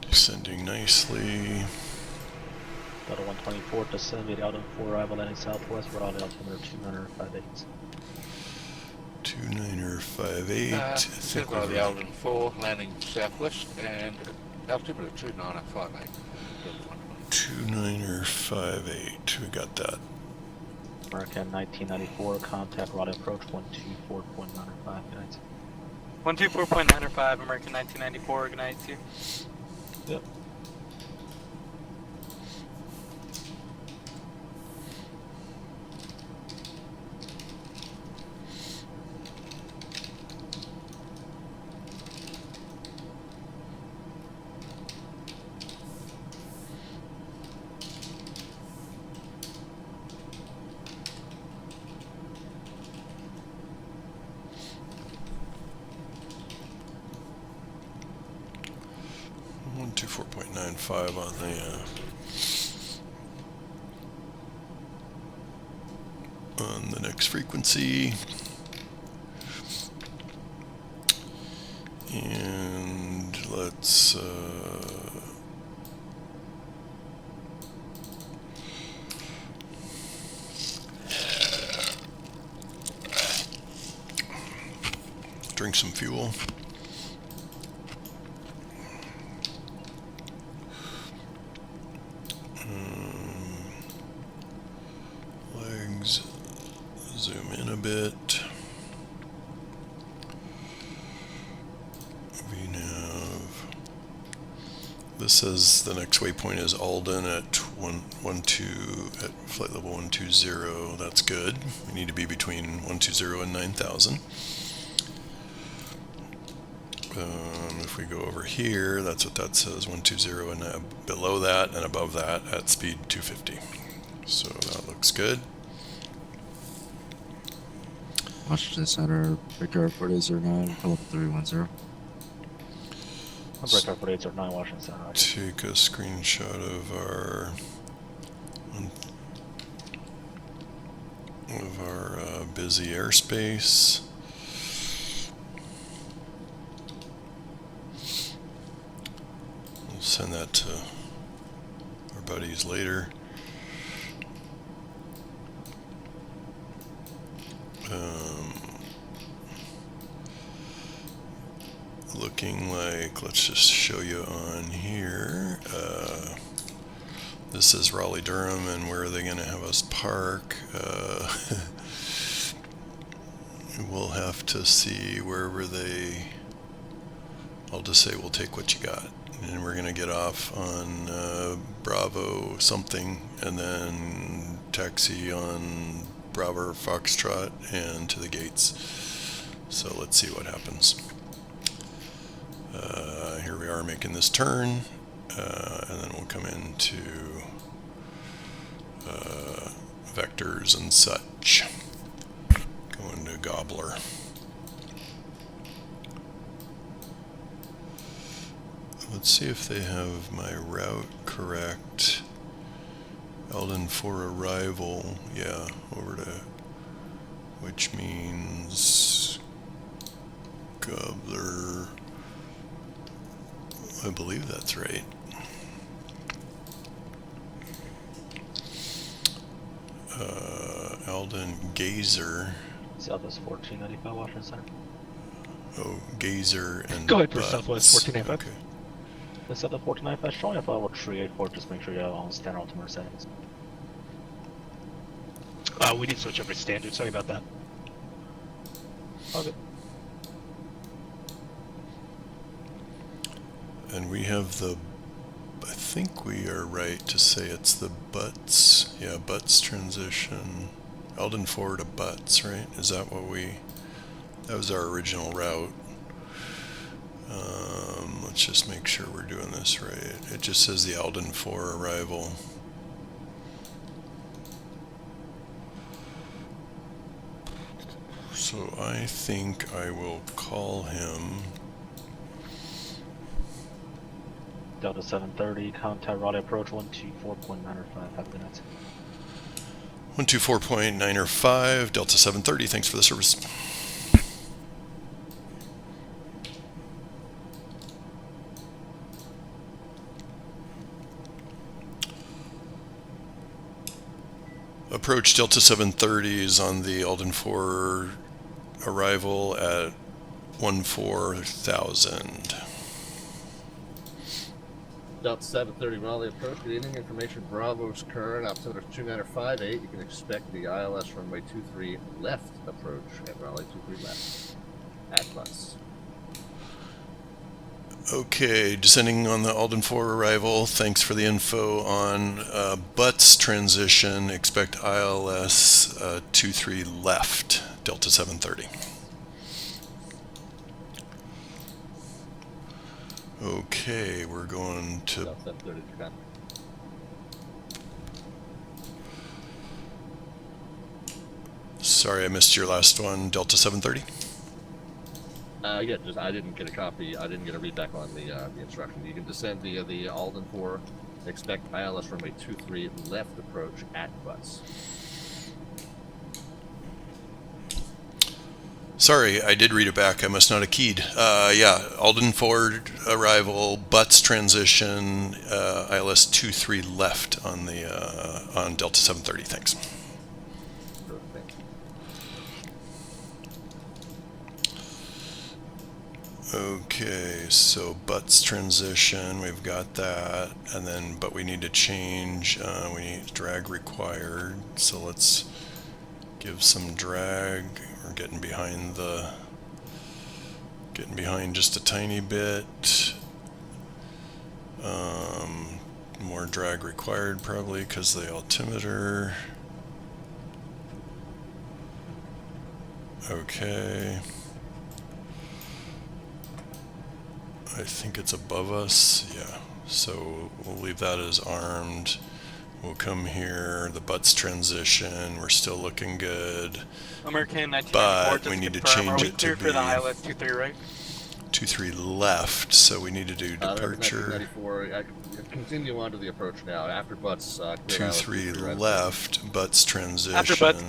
Descending nicely. Delta 124 descended out of 4 arrival landing southwest, Raleigh altimeter 2958. 2958. Silver the Eldon 4, landing southwest, and altimeter 2958. 2958. We got that. American 1994, contact Raleigh Approach 124.95 United. 124.95, American 1994, Ignite 2. Yep. on the next frequency, and let's drink some fuel. Legs, zoom in a bit. VNAV. This says the next waypoint is Alden at 12 at flight level 120. That's good. We need to be between 120 and 9,000. If we go over here, that's what that says, 120, and below that and above that at speed 250. So that looks good. Washington Center, breakout 4809, pull up 310. Breakout 4809, Washington Center. Take a screenshot of our busy airspace. We'll send that to our buddies later. Looking like, let's just show you on here. This is Raleigh Durham, and where are they going to have us park? We'll have to see wherever they. I'll just say we'll take what you got, and we're going to get off on Bravo something, and then taxi on Bravo Foxtrot and to the gates. So let's see what happens. Here we are making this turn, and then we'll come into vectors and such. Go into Gobbler. Let's see if they have my route correct. Eldon for arrival, yeah, over to, which means Gobbler. I believe that's right. Eldon Gazer. Southwest 1495, Washington Center. Oh, Gazer and go ahead for Southwest 1495. Okay. The Southwest 1495 showing up level 384. Just make sure you have all standard altimeter settings. We did switch over to standard. Sorry about that. Okay. And we have the I think we are right to say it's the Butts. Yeah, Butts transition. Eldon 4 to Butts, right? Is that what that was our original route. Let's just make sure we're doing this right. It just says the Eldon 4 arrival. So I think I will call him. Delta 730, contact Raleigh Approach 124.905, 5 minutes. 124.905, Delta 730, thanks for the service. Approach Delta 730 is on the Eldon 4 arrival at 14,000. Delta 730 Raleigh Approach. Good evening. Information Bravo's current altimeter 2958. You can expect the ILS runway 23 left approach at Raleigh 23 left at bus. Okay, descending on the Eldon 4 arrival. Thanks for the info on Butts transition. Expect ILS 23 left, Delta 730. Okay, we're going to... Delta 730 Sorry, I missed your last one, Delta 730. Yeah, just I didn't get a copy. I didn't get a readback on the instruction. You can descend via the Eldon 4. Expect ILS runway 23 left approach at bus. Sorry, I did read it back. I must not have keyed. Yeah, Eldon 4 arrival, Butts transition, ILS 23 left on the on Delta 730. Thanks. Okay, so Butts transition, we've got that, and then but we need to change. We need drag required. So let's give some drag. We're getting behind just a tiny bit. More drag required probably because the altimeter. Okay. I think it's above us. Yeah. So we'll leave that as armed. We'll come here, the Butts transition, we're still looking good. American 1994, but we need to change it to be for the ILS 23 right? 23 left, so we need to do departure. 1994, continue on to the approach now. After Butts, 23 left, Butts transition. After Butts,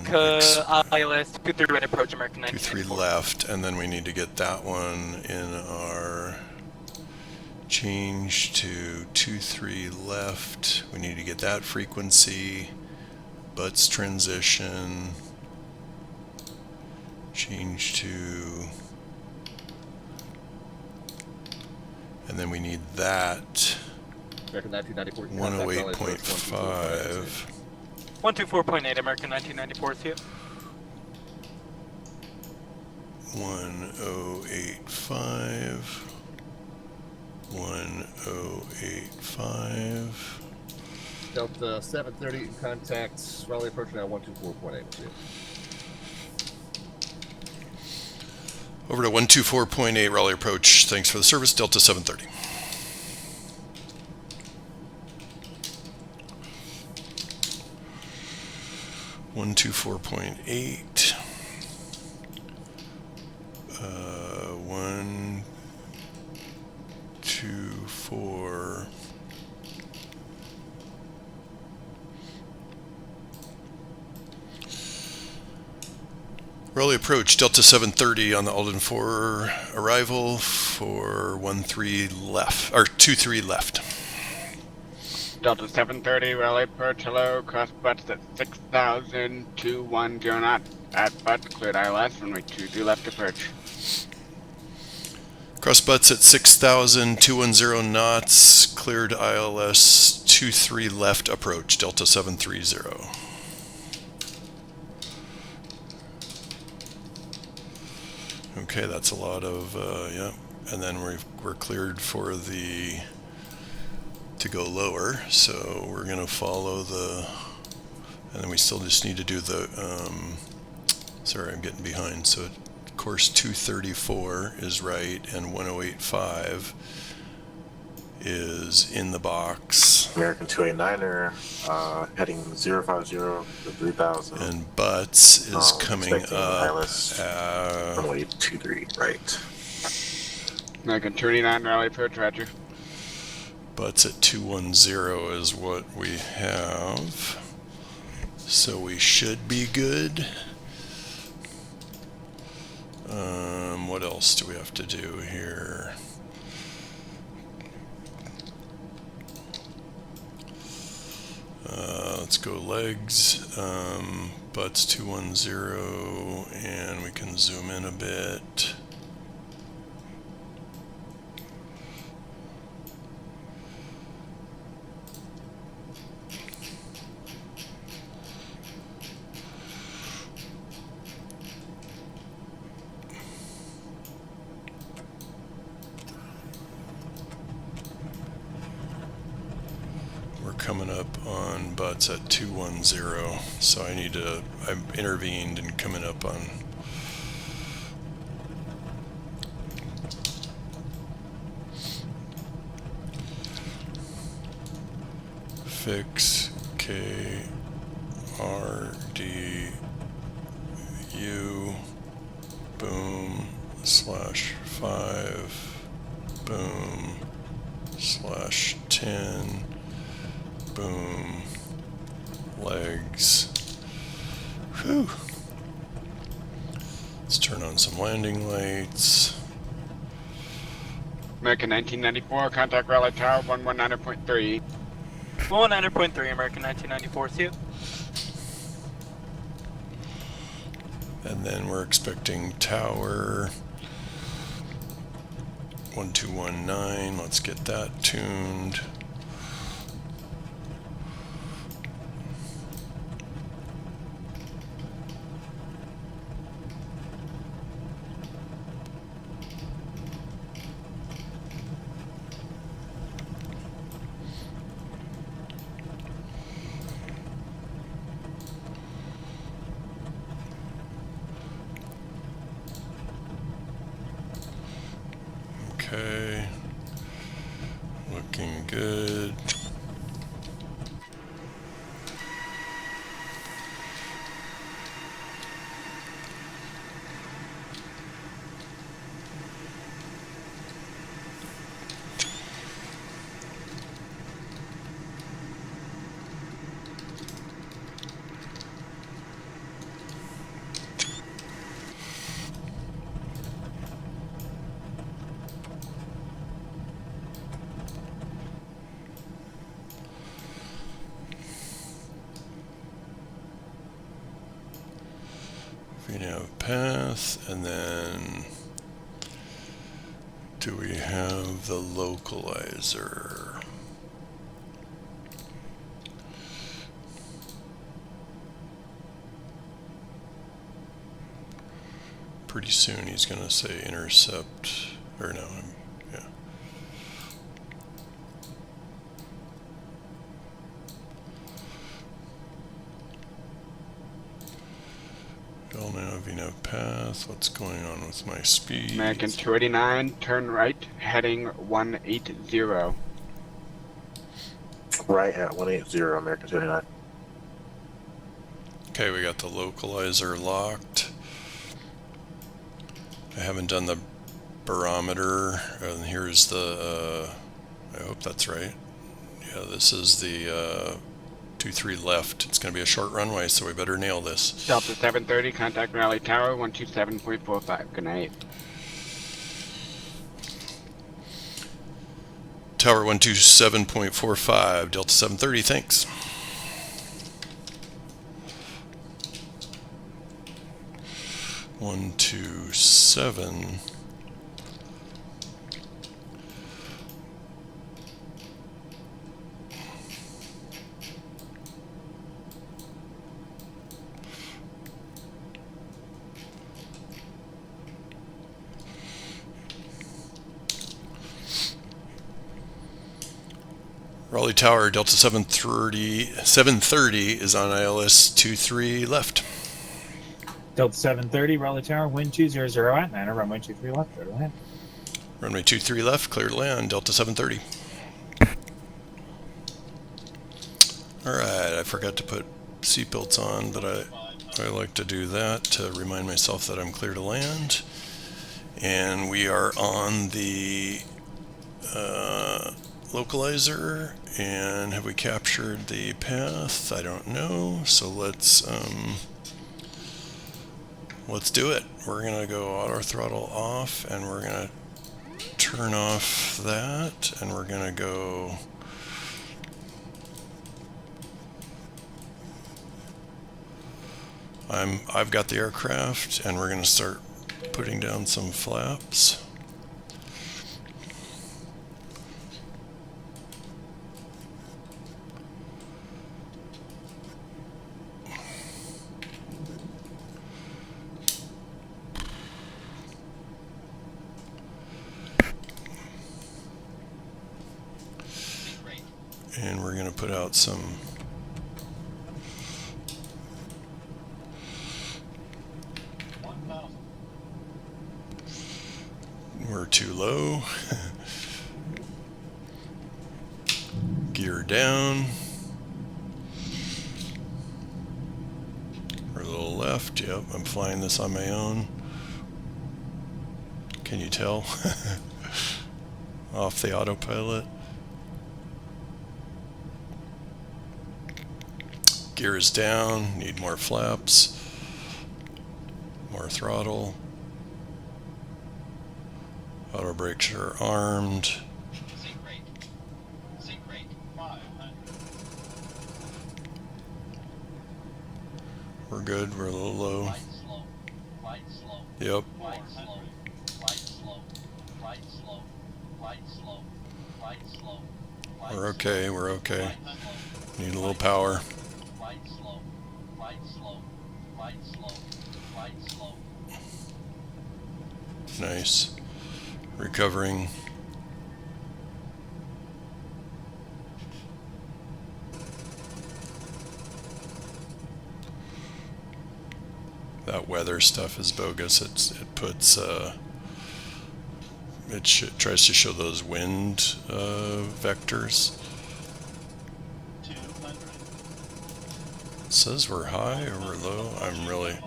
ILS 23 right approach, American 23 1994. left, and then we need to get that one in our change to 23 left. We need to get that frequency. Butts transition. Change to, and then we need that 108.5. 124.8 American 1994 is here. 1085. 1085. Delta 730 in contact. Raleigh Approach now 124.8. Over to 124.8 Raleigh Approach. Thanks for the service, Delta 730. One 124.8. 124. Raleigh Approach, Delta 730 on the Eldon 4 arrival for 13 left, or 23 left. Delta 730, Raleigh Approach, hello, cross Butts at 6,000, 210 knots, at Butts, cleared ILS, runway 22 left approach. Cross Butts at 6,000, 210 knots, cleared ILS 23 left approach, Delta 730. Okay, that's a lot of, yeah. And then we're cleared for the to go lower, so we're going to follow the, and then we still just need to do the, sorry, I'm getting behind. So course 234 is right, and 1085 is in the box. American 289er, heading 050 to 3000. And Butts is coming expecting up runway 23, right. American 289 Raleigh Approach, roger. Butts at 210 is what we have. So we should be good. What else do we have to do here? Let's go legs. Butts 210, and we can zoom in a bit. Coming up on Butts at 210, so I need to, I've intervened and coming up on fix KRDU boom /5 boom /10 boom, legs. Whew. Let's turn on some landing lights. American 1994, contact Raleigh Tower 119.3. 119.3, American 1994 to you. And then we're expecting Tower 1219. Let's get that tuned. Okay, looking good. We have path, and then do we have the localizer? Pretty soon he's going to say intercept, or no, yeah. Don't have enough path. What's going on with my speed? American 289, turn right, heading 180. Right at 180, American 289. Okay, we got the localizer locked. I haven't done the barometer, and here's the, I hope that's right. Yeah, this is the 23 left. It's going to be a short runway, so we better nail this. Delta 730, contact Raleigh Tower 127.45. Good night. Tower 127.45, Delta 730, thanks. One, 2, 7. Raleigh Tower, Delta 730 is on ILS 23 left. Delta 730, Raleigh Tower, wind 200 at 9, runway 23 left, clear to land. Runway 23 left, clear to land, Delta 730. Alright, I forgot to put seatbelts on, but I like to do that to remind myself that I'm clear to land. And we are on the localizer, and have we captured the path? I don't know, so let's do it. We're gonna go auto throttle off, and we're gonna turn off that, and we're gonna go I've got the aircraft, and we're gonna start putting down some flaps. And we're gonna put out some we're too low. Gear down. We're a little left. Yep, I'm flying this on my own. Can you tell? Off the autopilot. Gear is down. Need more flaps. More throttle. Auto brakes are armed. We're good, we're a little low. Yep. We're okay, we're okay. Need a little power. Nice. Recovering. That weather stuff is bogus. It puts tries to show those wind vectors. It says we're high or we're low. I'm really.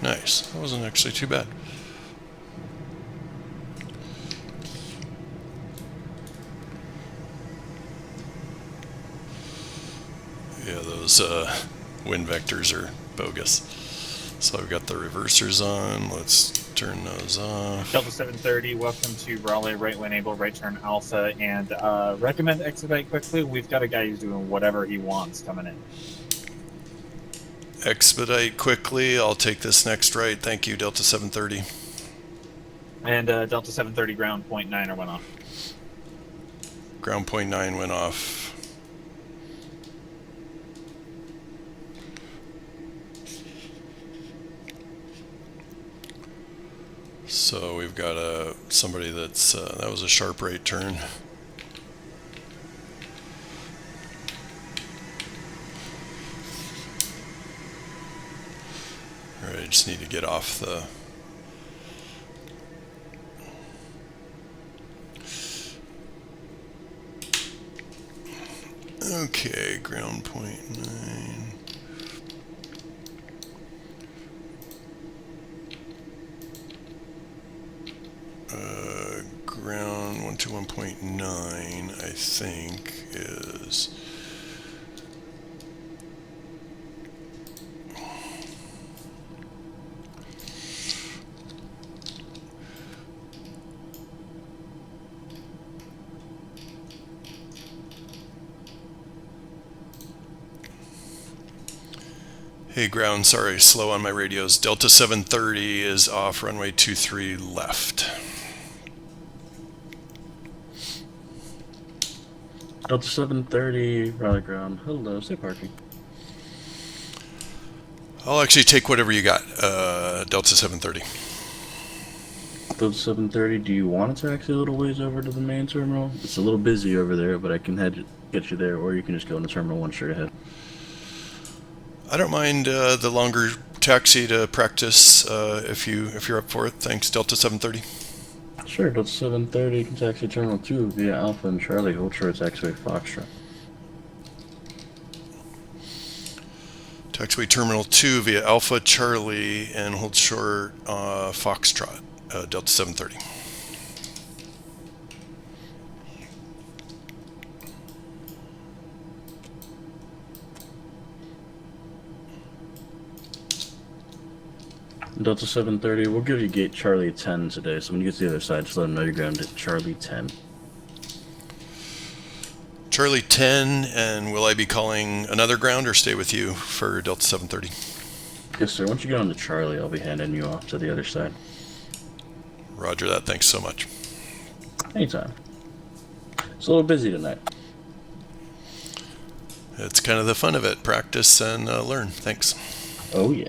Nice. That wasn't actually too bad. Yeah, those wind vectors are bogus. So I've got the reversers on. Let's turn those off. Delta 730, welcome to Raleigh, right when able, right turn Alpha, and recommend expedite quickly. We've got a guy who's doing whatever he wants coming in. Expedite quickly. I'll take this next right. Thank you, Delta 730. And Delta 730 ground, 0.9 went off. Ground 0.9 went off. So we've got somebody that's, that was a sharp right turn. Alright, I just need to get off the... Okay, ground 0.9. Ground 121.9, I think, is... Hey ground, sorry, slow on my radios. Delta 730 is off runway 23 left. Delta 730, Raleigh ground. Hello, say parking. I'll actually take whatever you got. Delta 730. Delta 730, do you want to taxi a little ways over to the main terminal? It's a little busy over there, but I can get you there, or you can just go into Terminal 1 straight ahead. I don't mind the longer taxi to practice if you're up for it. Thanks, Delta 730. Sure, Delta 730 can taxi Terminal 2 via Alpha and Charlie. Hold short taxiway Foxtrot. Taxiway Terminal 2 via Alpha Charlie and hold short Foxtrot, Delta 730. Delta 730, we'll give you gate Charlie 10 today, so when you get to the other side, just let them know you're grounded at Charlie 10. Charlie 10, and will I be calling another ground or stay with you for Delta 730? Yes, sir. Once you get on to Charlie, I'll be handing you off to the other side. Roger that. Thanks so much. Anytime. It's a little busy tonight. It's kind of the fun of it. Practice and learn. Thanks. Oh, yeah.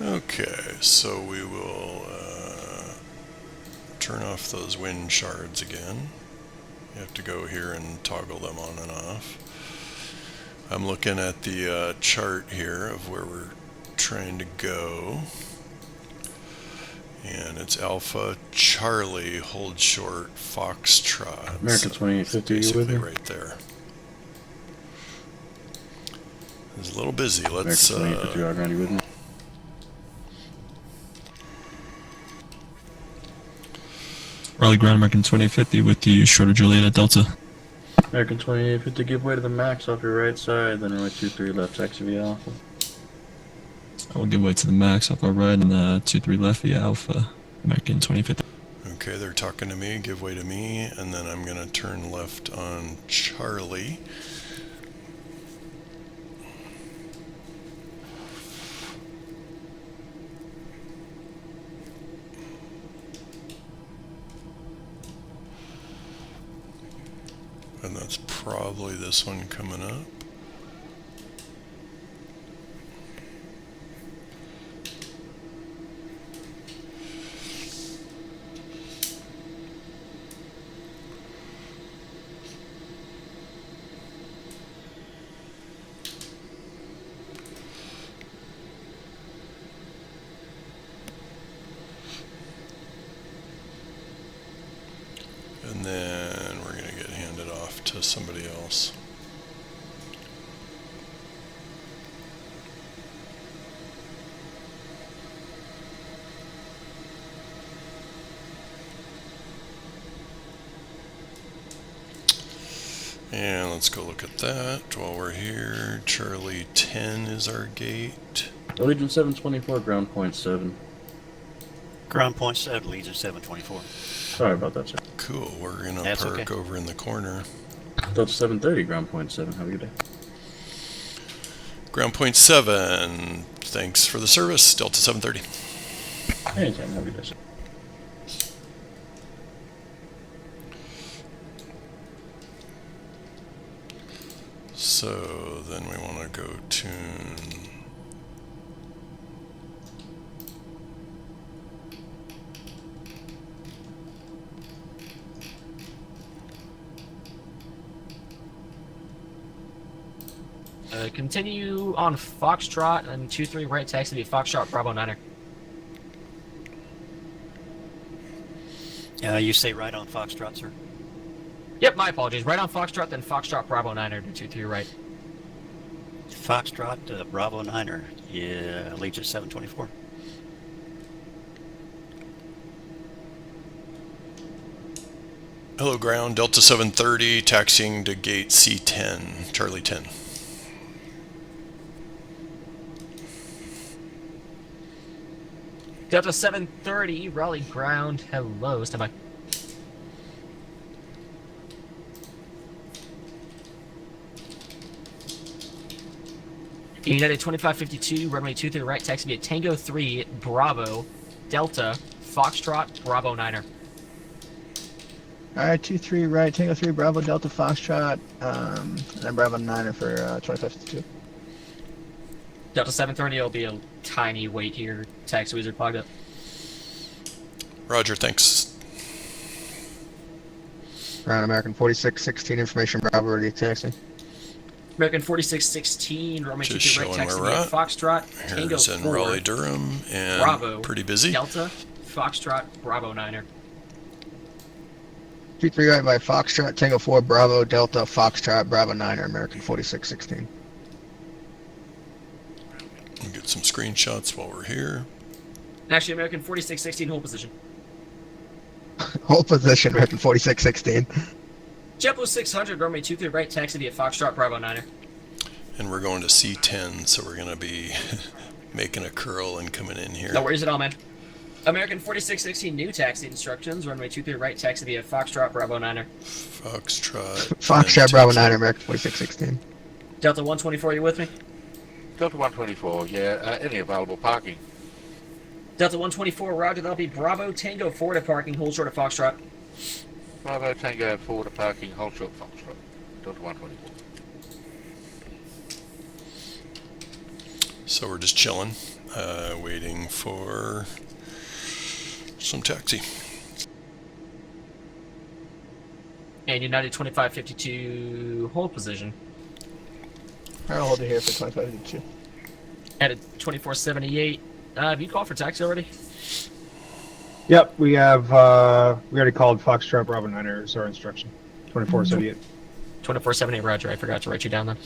Okay, so we will turn off those wind shards again. You have to go here and toggle them on and off. I'm looking at the chart here of where we're trying to go. And it's Alpha Charlie, hold short, Foxtrot. American 2850, basically right there. It's a little busy. Let's American 2850, I'll you with me. Raleigh ground American 2850 with you, shorter Juliet at Delta. American 2850, give way to the max off your right side, then runway 23 left, taxi via Alpha. I will give way to the max off our right and 23 left via Alpha, American 2050. Okay, they're talking to me, give way to me, and then I'm going to turn left on Charlie. And that's probably this one coming up. And then we're going to get handed off to somebody else. And let's go look at that while we're here. Charlie 10 is our gate. Allegiant 724, ground point 7. Ground point 7, Legion 724. Sorry about that, sir. Cool, we're going to park over in the corner. Delta 730, ground point 7. Have a good day. Ground point 7, thanks for the service, Delta 730. Anytime, have a good day, sir. So then we want to go tune. Continue on Foxtrot and 23 right taxi to Foxtrot Bravo 9er. You say right on Foxtrot, sir? Yep, my apologies. Right on Foxtrot, then Foxtrot Bravo Niner to 23 right. Foxtrot, Bravo Niner, yeah, Allegiant 724. Hello, ground. Delta 730, taxiing to gate C10, Charlie 10. Delta 730, Raleigh ground. Hello, stand by. United 2552, runway 23 right, taxi via Tango 3, Bravo, Delta, Foxtrot, Bravo Niner. Alright, 23 right, Tango 3, Bravo, Delta, Foxtrot, and then Bravo 9 for 2552. Delta 730 will be a tiny wait here. Taxi wizard plugged up. Roger, thanks. Ground American 4616, information Bravo, ready taxi. American 4616, runway Just 23 right, showing taxi where we're via at. Foxtrot, Tango Here's in 4, Raleigh, Durham, and Bravo, pretty busy. Delta, Foxtrot, Bravo Niner. 23 right by Foxtrot, Tango 4, Bravo, Delta, Foxtrot, Bravo 9, American 4616. We'll get some screenshots while we're here. Actually, American 4616, hold position. Hold position, American 4616. JetBlue 600, runway 23 right, taxi via Foxtrot, Bravo Niner. And we're going to C10, so we're going to be making a curl and coming in here. No worries at all, man. American 4616, new taxi instructions, runway 23 right, taxi via Foxtrot, Bravo Niner. Foxtrot. Foxtrot, Bravo 9, American 4616. Delta 124, you with me? Delta 124, yeah, any available parking. Delta 124, roger, that'll be Bravo Tango 4 to parking, hold short of Foxtrot. Bravo Tango 4 to parking, hold short Foxtrot. Delta 124. So we're just chilling, waiting for some taxi. And United 2552, hold position. I'll hold it here for 2552. At 2478, have you called for taxi already? Yep, we have, we already called Foxtrot Bravo 9 as our instruction. 2478. 2478, roger, I forgot to write you down then.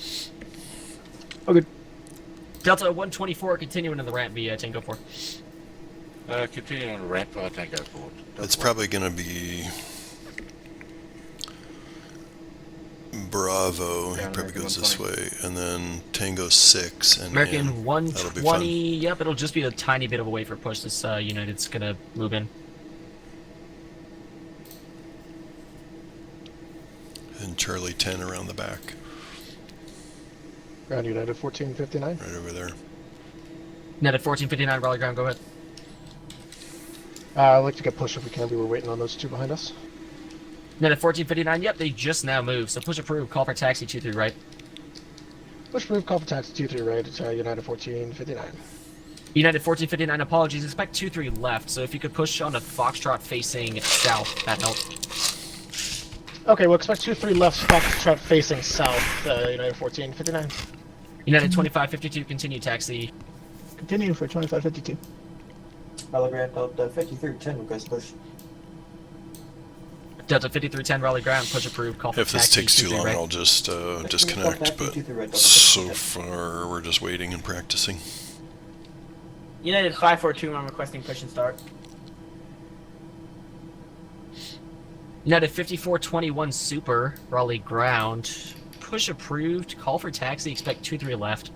Okay. Delta 124, continuing in the ramp via Tango 4. Continuing on the ramp via Tango 4. It's probably going to be Bravo. He probably goes this way, and then Tango 6 and American in. 120, yep, it'll just be a tiny bit of a wait for push. This United's gonna move in. And Charlie 10 around the back. Ground United 1459. Right over there. United 1459, Raleigh ground, go ahead. I'd like to get pushed if we can. We were waiting on those two behind us. United 1459, yep, they just now moved. So push approved, call for taxi 23 right. Push approved, call for taxi 23 right. It's United 1459. United 1459, apologies, expect 23 left. So if you could push on a Foxtrot facing south, that helps. Okay, we'll expect 23 left, Foxtrot facing south, United 1459. United 2552, continue taxi. Continue for 2552. Raleigh ground, Delta 5310, request push. Delta 5310, Raleigh ground, push approved, call for If taxi. this takes too long, right. I'll just disconnect, but so far we're just waiting and practicing. United 542, I'm requesting push and start. United 5421 Super, Raleigh ground, push approved, call for taxi, expect 23 left.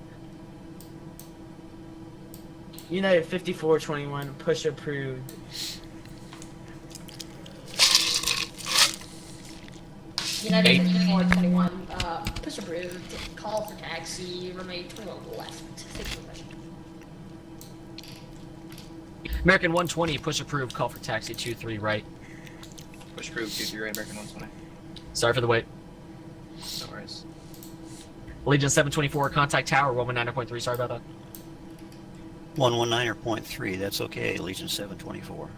United 5421, push approved. United 5421, push approved, call for taxi, runway 21 left, take position. American 120, push approved, call for taxi 23 right. Push approved, 23 right, American 120. Sorry for the wait. No worries. Allegiant 724, contact tower, 119.3, sorry about that. 119.3, that's okay, Allegiant 724.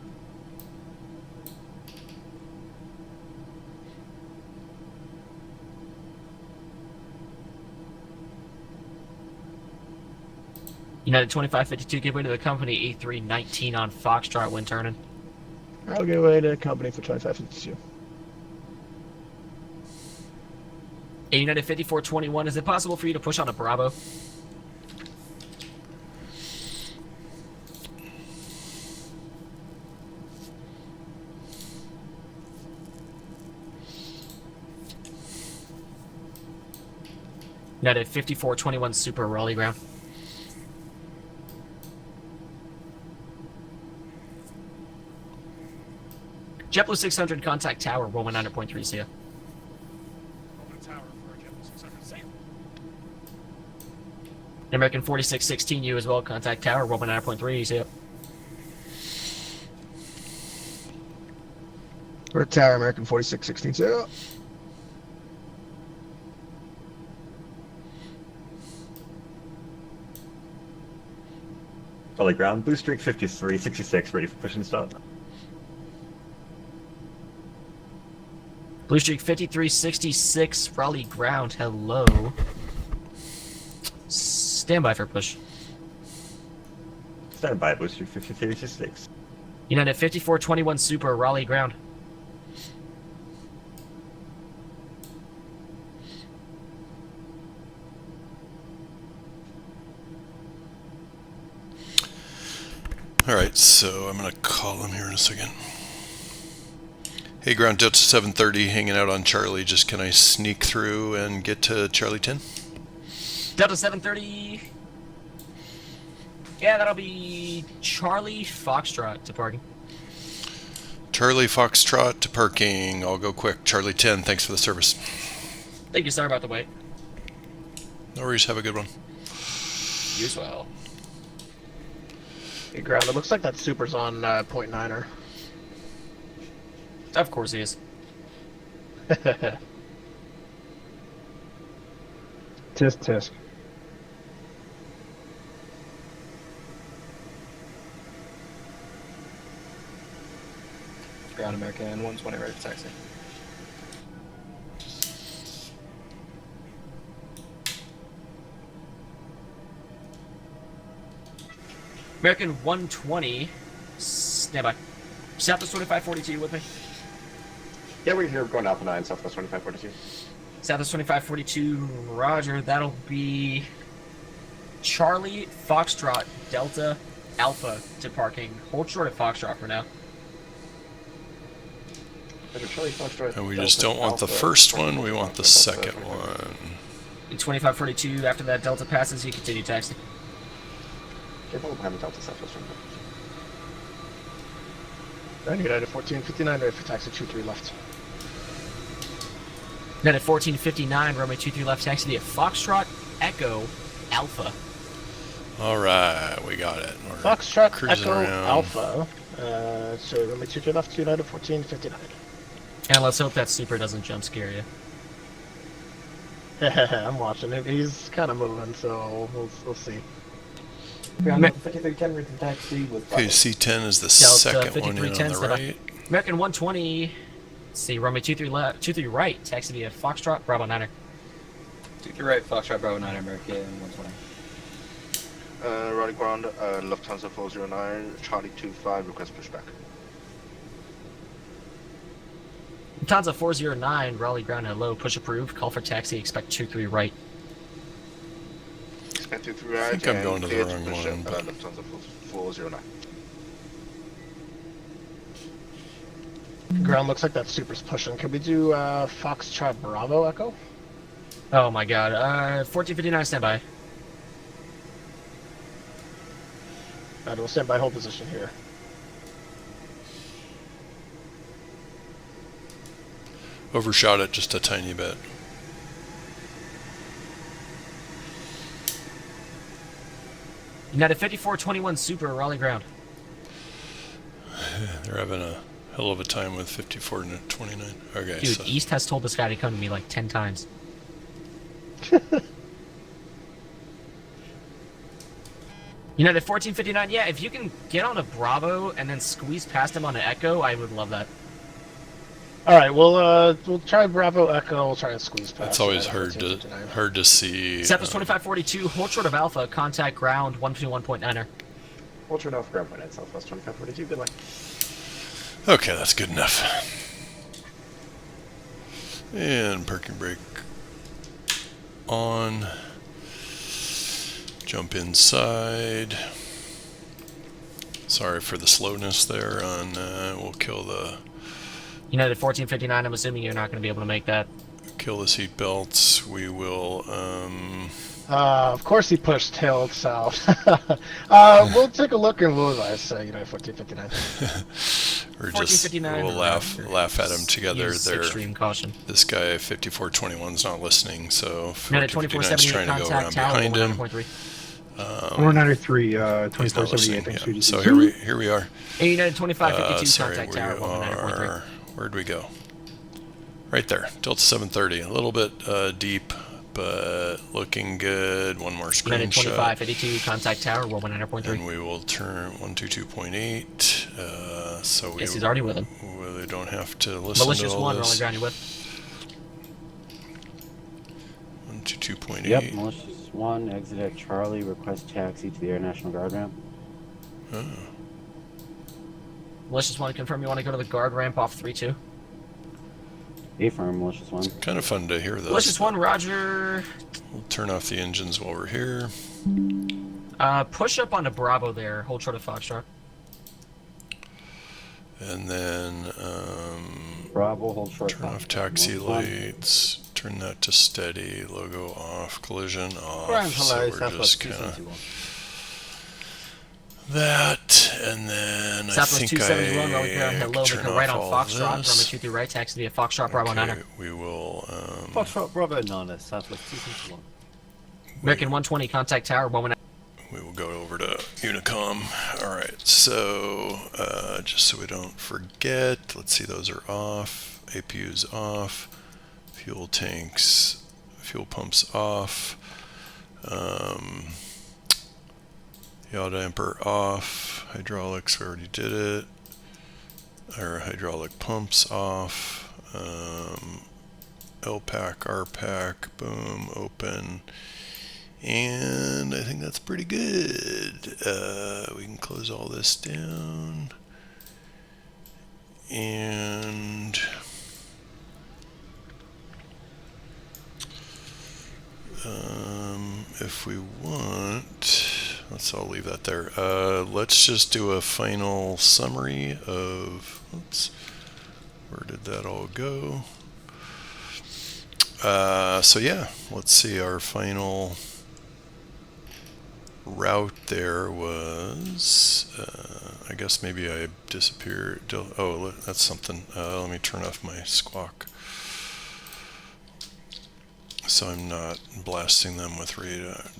United 2552, give way to the company, A319 on Foxtrot, wind turning. I'll give way to company for 2552. United 5421, is it possible for you to push on a Bravo? United 5421 Super, Raleigh ground. JetBlue 600, contact tower, 119.3, see ya. American 4616, you as well, contact tower, 119.3, see ya. We're Tower, American 4616, see ya. Raleigh ground, Blue Streak 5366, ready for push and start. Blue Streak 5366, Raleigh ground, hello. Stand by for push. Stand by, Blue Streak 5366. United 5421 Super, Raleigh ground. Alright, so I'm going to call him here in a second. Hey, ground Delta 730, hanging out on Charlie. Just can I sneak through and get to Charlie 10? Delta 730. Yeah, that'll be Charlie Foxtrot to parking. Charlie Foxtrot to parking. I'll go quick. Charlie 10, thanks for the service. Thank you, sorry about the wait. No worries, have a good one. You as well. Hey, ground, it looks like that Super's on point niner. Of course he is. Tisk tisk. Ground American 120 ready for taxi. American 120, standby. Southwest 2542 with me. Yeah, we're here going Alpha 9, Southwest 2542. Southwest 2542, roger. That'll be Charlie Foxtrot Delta Alpha to parking. Hold short at Foxtrot for now. Charlie Foxtrot, And we Delta, just don't want the Alpha, first one, we want the second one. In 2542, after that Delta passes, you continue taxi. Careful behind the Delta Southwest 2542. United 1459, ready for taxi 23 left. Then at 1459, runway 23 left, taxi via Foxtrot Echo Alpha. Alright, we got it. We're Foxtrot cruising Echo around. Alpha. So runway 23 left, United 1459. And let's hope that Super doesn't jump scare you. I'm watching him. He's kind of moving, so we'll see. Ground 5310, ready for taxi with Okay, C10 is the Delta second one in on 5310, the right. American 120. Let's see, runway 23 left, 23 right, taxi via Foxtrot Bravo 9er. 23 right, Foxtrot Bravo 9 American 120. Raleigh ground, Lufthansa 409, Charlie 25, request pushback. Lufthansa 409, Raleigh ground, hello, push approved, call for taxi, expect 23 right. Expect 23 right. I think I'm going to the clear wrong push one, at, but- Lufthansa 409. Ground looks like that Super's pushing. Could we do Foxtrot Bravo Echo? Oh my god, 1459 standby. Alright, we'll stand by hold position here. Overshot it just a tiny bit. United 5421 Super, Raleigh ground. They're having a hell of a time with 54 and 29. Okay, Dude, so East has told this guy to come to me like 10 times. United 1459, yeah, if you can get on a Bravo and then squeeze past him on an Echo, I would love that. Alright, we'll try Bravo Echo, we'll try and squeeze past. it's always hard to see. Southwest 2542, hold short of Alpha, contact ground 121.9er. Hold short Alpha ground point at Southwest 2542, good luck. Okay, that's good enough. And parking brake on. Jump inside. Sorry for the slowness there on, we'll kill the... United 1459, I'm assuming you're not going to be able to make that. Kill the seat belts. We will, Of course he pushed tilt south. We'll take a look and we'll advise, United 1459. Or just, we'll laugh at him together. Extreme caution. This guy, 5421's not listening, so... United 2479's trying to go around behind him. 493, 2478, thanks for So here we are. United 2552 sorry, contact tower, 119.3. Where'd we go? Right there, Delta 730. A little bit deep, but looking good. One more screenshot. United 2552 contact tower, 119.3. And we will turn 122.8. So we... Yes, he's already with him. We don't have to listen Malicious to all one, this. Raleigh ground you with. 122.8. Yep, Malicious One, exit at Charlie, request taxi to the Air National Guard ramp. Oh. Malicious one, confirm you want to go to the guard ramp off 3-2. Affirm, Malicious One. Kind of fun to hear this. Malicious one, roger. We'll turn off the engines while we're here. Push up onto Bravo there, hold short of Foxtrot. And then, Bravo, hold short. Turn off taxi lights. Turn that to steady. Logo off. Collision off. So we're just kind of that, and then Southwest I think 271, Raleigh ground, hello, turn make a right off on all Foxtrot, runway this. 23 right, taxi via Foxtrot, Bravo 9er. We will, Foxtrot Bravo 9er, Southwest 271. American 120, contact tower, 119. we will go over to Unicom. Alright, so, just so we don't forget, let's see, those are off, APU's off, fuel tanks, fuel pumps off, yaw damper off, hydraulics, we already did it, our hydraulic pumps off, LPAC, RPAC, boom, open, and I think that's pretty good. We can close all this down, and if we want, I'll leave that there. Let's just do a final summary of, oops, where did that all go? So yeah, let's see, our final route there was, I guess maybe I disappeared. Oh, that's something. Let me turn off my squawk, so I'm not blasting them with radar.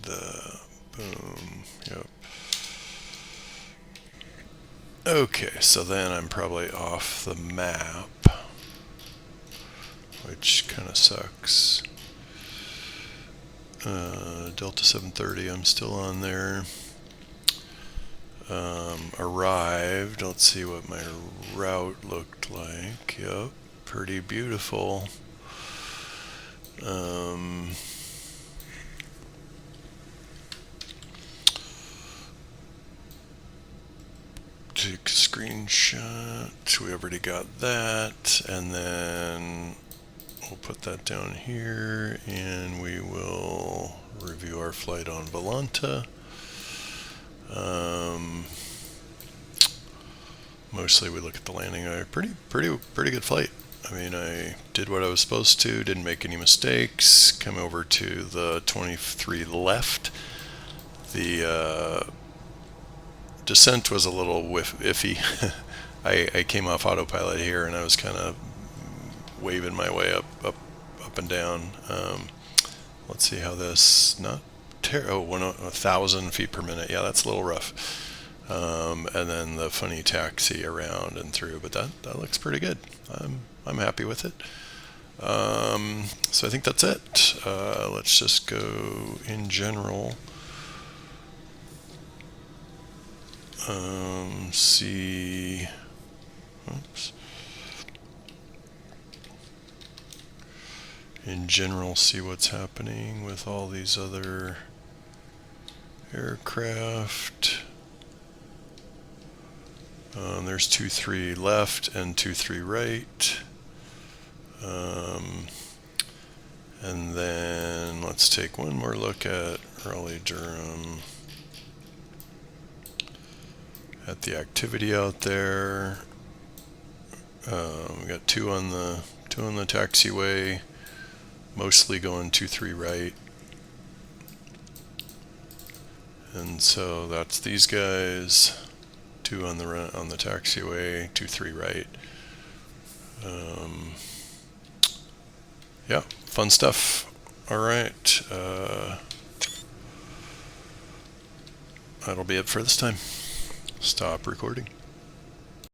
Boom, yep. Okay, so then I'm probably off the map, which kind of sucks. Delta 730, I'm still on there. Arrived, let's see what my route looked like. Yep, pretty beautiful. Take a screenshot, we already got that, and then we'll put that down here, and we will review our flight on Volanta. Mostly we look at the landing. Pretty good flight. I mean, I did what I was supposed to, didn't make any mistakes. Come over to the 23 left. The descent was a little iffy. I came off autopilot here, and I was kind of waving my way up and down. Let's see how this, not 1,000 feet per minute. Yeah, that's a little rough. And then the funny taxi around and through, but that looks pretty good. I'm happy with it. So I think that's it. Let's just go in general. See. Oops. In general, see what's happening with all these other aircraft. There's 2-3 left and 2-3 right. And then let's take one more look at Raleigh Durham. At the activity out there. We got two on the taxiway, mostly going 2-3 right. And so that's these guys. 2 on the taxiway, 2-3 right. Yeah, fun stuff. All right, that'll be it for this time. Stop recording.